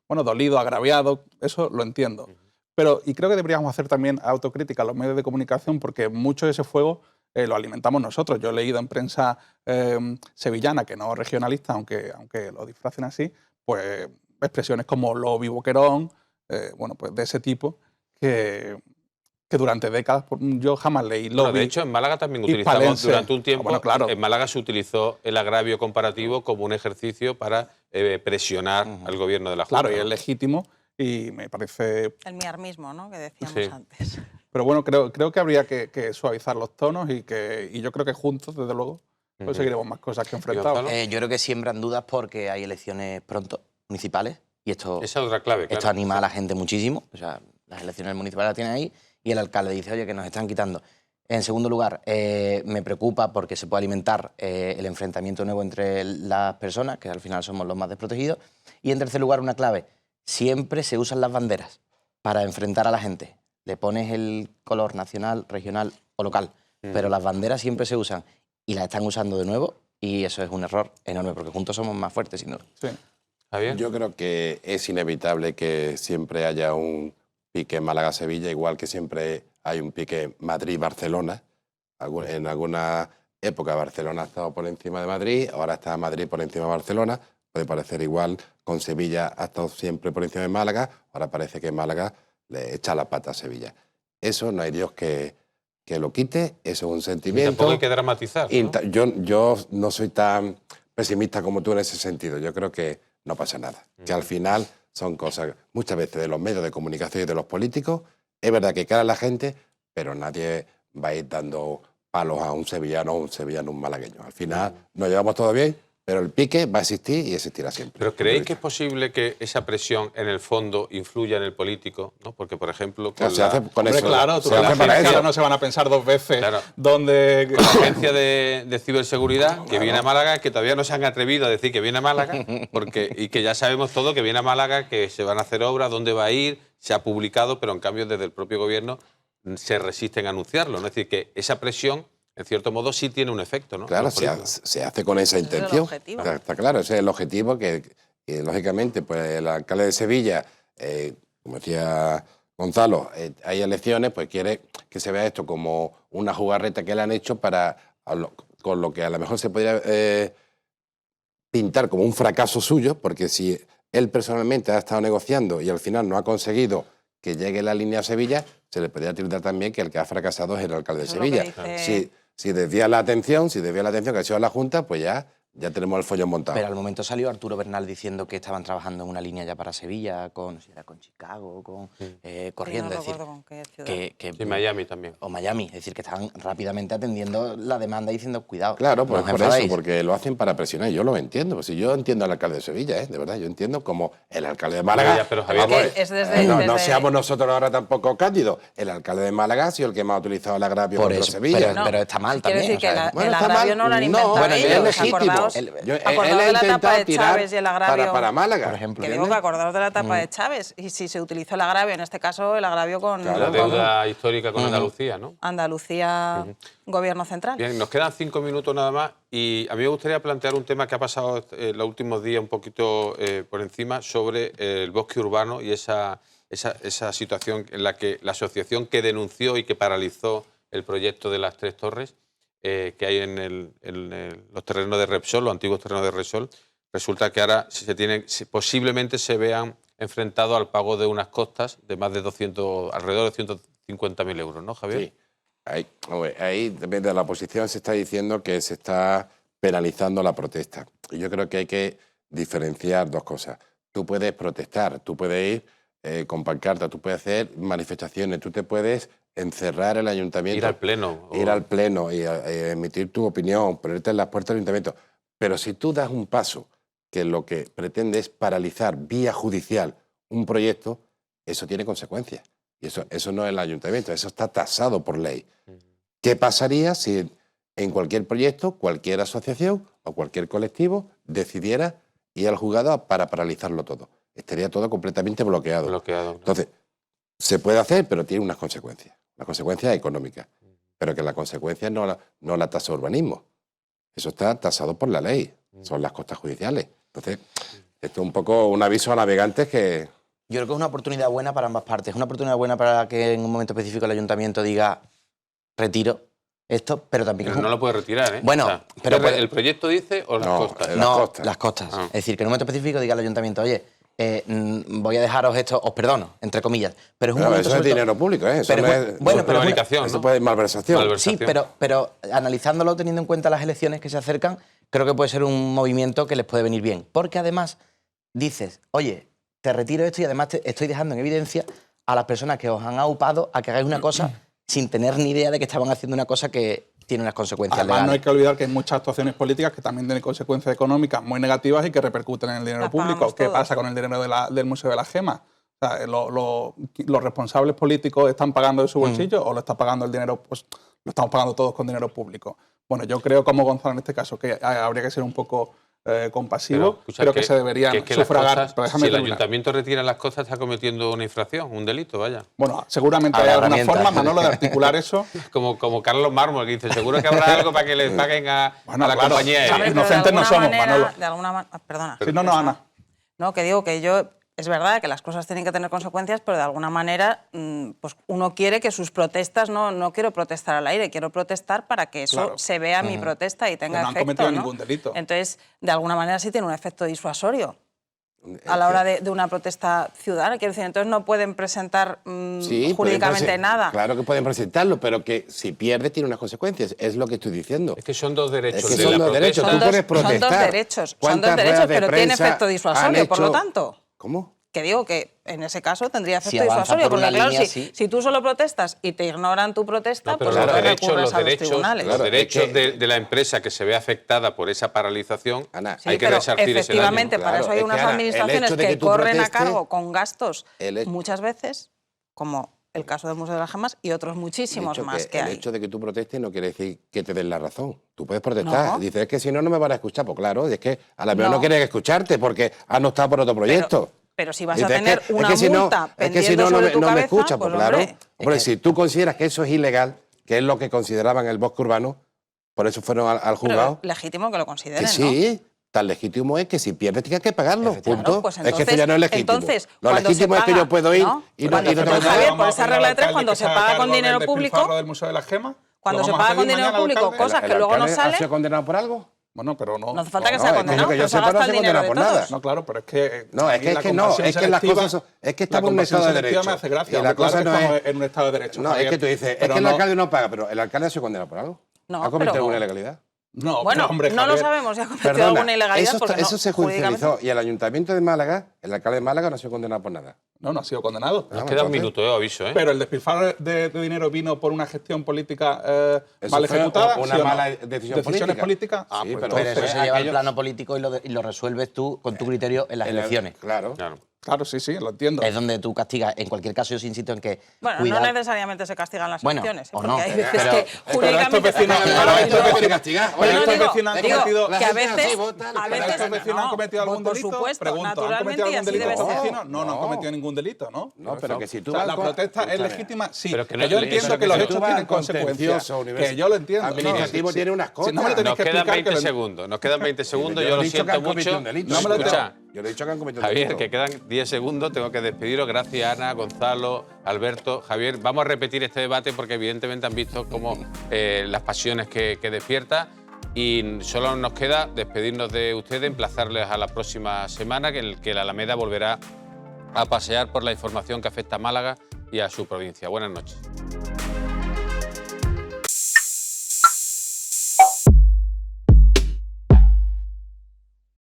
dolido, agraviado, eso lo entiendo. Y creo que deberíamos hacer también autocrítica a los medios de comunicación, porque mucho de ese fuego lo alimentamos nosotros. Yo he leído en prensa sevillana, que no regionalista, aunque lo disfracen así, pues expresiones como Lobi, Boquerón, pues de ese tipo, que durante décadas yo jamás leí Lobi. De hecho, en Málaga también utilizamos durante un tiempo, en Málaga se utilizó el agravio comparativo como un ejercicio para presionar al gobierno de la Junta. Claro, y es legítimo y me parece... El miarmismo, ¿no?, que decíamos antes. Pero creo que habría que suavizar los tonos y yo creo que juntos, desde luego, conseguiremos más cosas que enfrentados. Yo creo que siembran dudas porque hay elecciones pronto, municipales, y esto, esa es otra clave, esto anima a la gente muchísimo. O sea, las elecciones municipales las tienen ahí y el alcalde dice, oye, que nos están quitando. En segundo lugar, me preocupa porque se puede alimentar el enfrentamiento nuevo entre las personas, que al final somos los más desprotegidos. Y en tercer lugar, una clave, siempre se usan las banderas para enfrentar a la gente. Le pones el color nacional, regional o local, pero las banderas siempre se usan y las están usando de nuevo y eso es un error enorme porque juntos somos más fuertes. Sin duda. Sí. ¿Javier? Yo creo que es inevitable que siempre haya un pique Málaga-Sevilla, igual que siempre hay un pique Madrid-Barcelona. En alguna época Barcelona ha estado por encima de Madrid, ahora está Madrid por encima de Barcelona. Puede parecer igual, con Sevilla ha estado siempre por encima de Málaga, ahora parece que Málaga le echa la pata a Sevilla. Eso no hay Dios que lo quite, eso es un sentimiento. Y tampoco hay que dramatizar, ¿no? Yo no soy tan pesimista como tú en ese sentido. Yo creo que no pasa nada. Que al final son cosas, muchas veces de los medios de comunicación y de los políticos. Es verdad que cara a la gente, pero nadie va a ir dando palos a un sevillano o un malagueño. Al final nos llevamos todo bien, pero el pique va a existir y existirá siempre. ¿Pero creéis que es posible que esa presión en el fondo influya en el político? ¿No? Porque, por ejemplo... Claro, no se van a pensar dos veces. Claro. Donde... Con la agencia de ciberseguridad que viene a Málaga, que todavía no se han atrevido a decir que viene a Málaga, y que ya sabemos todo que viene a Málaga, que se van a hacer obras, dónde va a ir, se ha publicado, pero en cambio desde el propio gobierno se resisten a anunciarlo, ¿no? Es decir, que esa presión, en cierto modo, sí tiene un efecto, ¿no? Claro, se hace con esa intención. Está claro, ese es el objetivo que lógicamente, pues el alcalde de Sevilla, como decía Gonzalo, hay elecciones, pues quiere que se vea esto como una jugarreta que le han hecho con lo que a lo mejor se podría pintar como un fracaso suyo, porque si él personalmente ha estado negociando y al final no ha conseguido que llegue la línea a Sevilla, se le podría tildar también que el que ha fracasado es el alcalde de Sevilla. Si desvía la atención, que ha sido la Junta, pues ya tenemos el follón montado. Pero al momento salió Arturo Bernal diciendo que estaban trabajando en una línea ya para Sevilla, no sé si era con Chicago, corriendo. No es decir, con qué ciudad. Y Miami también. O Miami, es decir, que estaban rápidamente atendiendo la demanda y diciendo, cuidado. Claro, pues por eso, porque lo hacen para presionar. Yo lo entiendo. Pues si yo entiendo al alcalde de Sevilla, de verdad, yo entiendo como el alcalde de Málaga. Pero Javier, no seamos nosotros ahora tampoco cándidos. El alcalde de Málaga ha sido el que más ha utilizado el agravio contra Sevilla. Pero está mal también. Quiero decir que el agravio no lo han inventado ellos. Es legítimo. Él ha intentado tirar para Málaga, por ejemplo. Que digo que acordaros de la etapa de Chávez. Y si se utilizó el agravio, en este caso el agravio con... La deuda histórica con Andalucía, ¿no? Andalucía, gobierno central. Bien, nos quedan 5 minutos nada más y a mí me gustaría plantear un tema que ha pasado los últimos días un poquito por encima sobre el bosque urbano y esa situación en la que la asociación que denunció y que paralizó el proyecto de las 3 torres que hay en los terrenos de Repsol, los antiguos terrenos de Repsol, resulta que ahora posiblemente se vean enfrentados al pago de unas costas de más de alrededor de 150.000 euros, ¿no, Javier? Sí. Ahí, depende de la oposición, se está diciendo que se está penalizando la protesta. Y yo creo que hay que diferenciar 2 cosas. Tú puedes protestar, tú puedes ir con pancarta, tú puedes hacer manifestaciones, tú te puedes encerrar el ayuntamiento. Ir al pleno. Ir al pleno y emitir tu opinión, ponerte en las puertas del ayuntamiento. Pero si tú das un paso que lo que pretende es paralizar vía judicial un proyecto, eso tiene consecuencias. Y eso no es el ayuntamiento, eso está tasado por ley. ¿Qué pasaría si en cualquier proyecto, cualquier asociación o cualquier colectivo decidiera ir al juzgado para paralizarlo todo? Estaría todo completamente bloqueado. Entonces, se puede hacer, pero tiene unas consecuencias. Las consecuencias económicas. Pero que la consecuencia no la tasa urbanismo. Eso está tasado por la ley. Son las costas judiciales. Entonces, esto es un poco un aviso a navegantes que... Yo creo que es una oportunidad buena para ambas partes. Es una oportunidad buena para que en un momento específico el ayuntamiento diga retiro esto, pero también... Pero no lo puede retirar, ¿eh? Bueno, o sea, pero... ¿el proyecto dice o las costas? No, las costas. Es decir, que en un momento específico diga el ayuntamiento, oye, voy a dejaros esto, os perdono, entre comillas. Pero es un momento eso es dinero público, ¿eh? Eso pero no es prevaricación, eso puede ser malversación. Sí, pero analizándolo, teniendo en cuenta las elecciones que se acercan, creo que puede ser un movimiento que les puede venir bien. Porque además dices, oye, te retiro esto y además te estoy dejando en evidencia a las personas que os han aupado a que hagáis una cosa sin tener ni idea de que estaban haciendo una cosa que tiene unas consecuencias legales. No hay que olvidar que hay muchas actuaciones políticas que también tienen consecuencias económicas muy negativas y que repercuten en el dinero público. ¿Qué pasa con el dinero del Museo de la Gema? O sea, ¿los responsables políticos están pagando de su bolsillo o lo está pagando el dinero? Pues lo estamos pagando todos con dinero público. Bueno, yo creo, como Gonzalo en este caso, que habría que ser un poco compasivo, pero que se deberían sufragar. Si el ayuntamiento retira las cosas, está cometiendo una infracción, un delito, vaya. Bueno, seguramente hay alguna forma, Manolo, de articular eso. como Carlos Mármol, que dice, seguro que habrá algo para que les paguen a la compañía. Inocentes no somos, Manolo. De alguna manera, perdona. Sí, no, Ana. No, que digo que yo... Es verdad que las cosas tienen que tener consecuencias, pero de alguna manera pues uno quiere que sus protestas, no quiero protestar al aire, quiero protestar para que eso se vea mi protesta y tenga efecto. No han cometido ningún delito. Entonces, de alguna manera sí tiene un efecto disuasorio a la hora de una protesta ciudadana. Quiero decir, entonces no pueden presentar jurídicamente nada. Claro que pueden presentarlo, pero que si pierde tiene unas consecuencias. Es lo que estoy diciendo. Es que son 2 derechos. Es que son 2 derechos. Tú puedes protestar. Son dos derechos, pero tiene efecto disuasorio, por lo tanto. ¿Cómo? Que digo que en ese caso tendría efecto disuasorio, porque claro, si tú solo protestas y te ignoran tu protesta, pues los derechos de la empresa que se ve afectada por esa paralización, Ana, hay que resarcir ese daño. Efectivamente, para eso hay unas administraciones que corren a cargo con gastos muchas veces, como el caso del Museo de las Gemas y otros muchísimos más que hay. El hecho de que tú protestes no quiere decir que te den la razón. Tú puedes protestar. No. Dices, es que si no, no me van a escuchar. Pues claro, es que a la mejor no quieren escucharte porque han optado por otro proyecto. Pero si vas a tener una multa pendiendo sobre tu cabeza, me escucha, pues claro. Hombre, si tú consideras que eso es ilegal, que es lo que consideraban el bosque urbano, por eso fueron al juzgado. Pero legítimo que lo consideren, que sí, tan legítimo es que si pierdes tienes que pagarlo, punto. Claro, pues entonces, es que eso ya no es legítimo. Entonces, lo legítimo es que yo puedo ir y no tengo que pagar. Por esa regla de 3, cuando se paga con dinero público... del Museo de la Gema, cuando se paga con dinero público, cosas que luego no salen... ¿Ha sido condenado por algo? Bueno, pero no. No hace falta que sea condenado. Que yo sepa, no se condena por nada. No, claro, pero es que. No, es que las cosas. Es que estamos en un estado de derecho. Me hace gracia. Y la cosa no es. En un estado de derecho. No, es que tú dices, es que el alcalde no paga, pero el alcalde se condena por algo. No, ¿Ha cometido alguna ilegalidad? No, bueno, hombre, no lo sabemos si ha cometido alguna ilegalidad. Eso se judicializó. Y el Ayuntamiento de Málaga, el alcalde de Málaga no se ha condenado por nada. No ha sido condenado. Nos queda un minuto, aviso. Pero el despilfarro de dinero vino por una gestión política mal ejecutada. Una mala decisión política. Sí, pero eso se lleva al plano político y lo resuelves tú con tu criterio en las elecciones. Claro, sí, lo entiendo. Es donde tú castigas. En cualquier caso, yo insisto en que. Bueno, no necesariamente se castigan las elecciones. O no. Hay veces que jurídicamente. Que a veces. ¿Estos vecinos han cometido algún delito? Por supuesto, Pregunto, ¿han cometido algún delito estos vecinos? No han cometido ningún delito, ¿no? No, pero que si tú. La protesta es legítima, sí. Pero que yo entiendo que los hechos tienen consecuencias. Que yo lo entiendo. Administrativo tiene unas cosas. Nos quedan 20 segundos. Nos quedan 20 segundos. Yo lo siento mucho. No me lo escucha. Yo le he dicho que han cometido un delito. Javier, que quedan 10 segundos, tengo que despediros. Gracias, Ana, Gonzalo, Alberto, Javier. Vamos a repetir este debate porque evidentemente han visto cómo las pasiones que despierta y solo nos queda despedirnos de ustedes, emplazarles a la próxima semana, en el que la Alameda volverá a pasear por la información que afecta a Málaga y a su provincia. Buenas noches.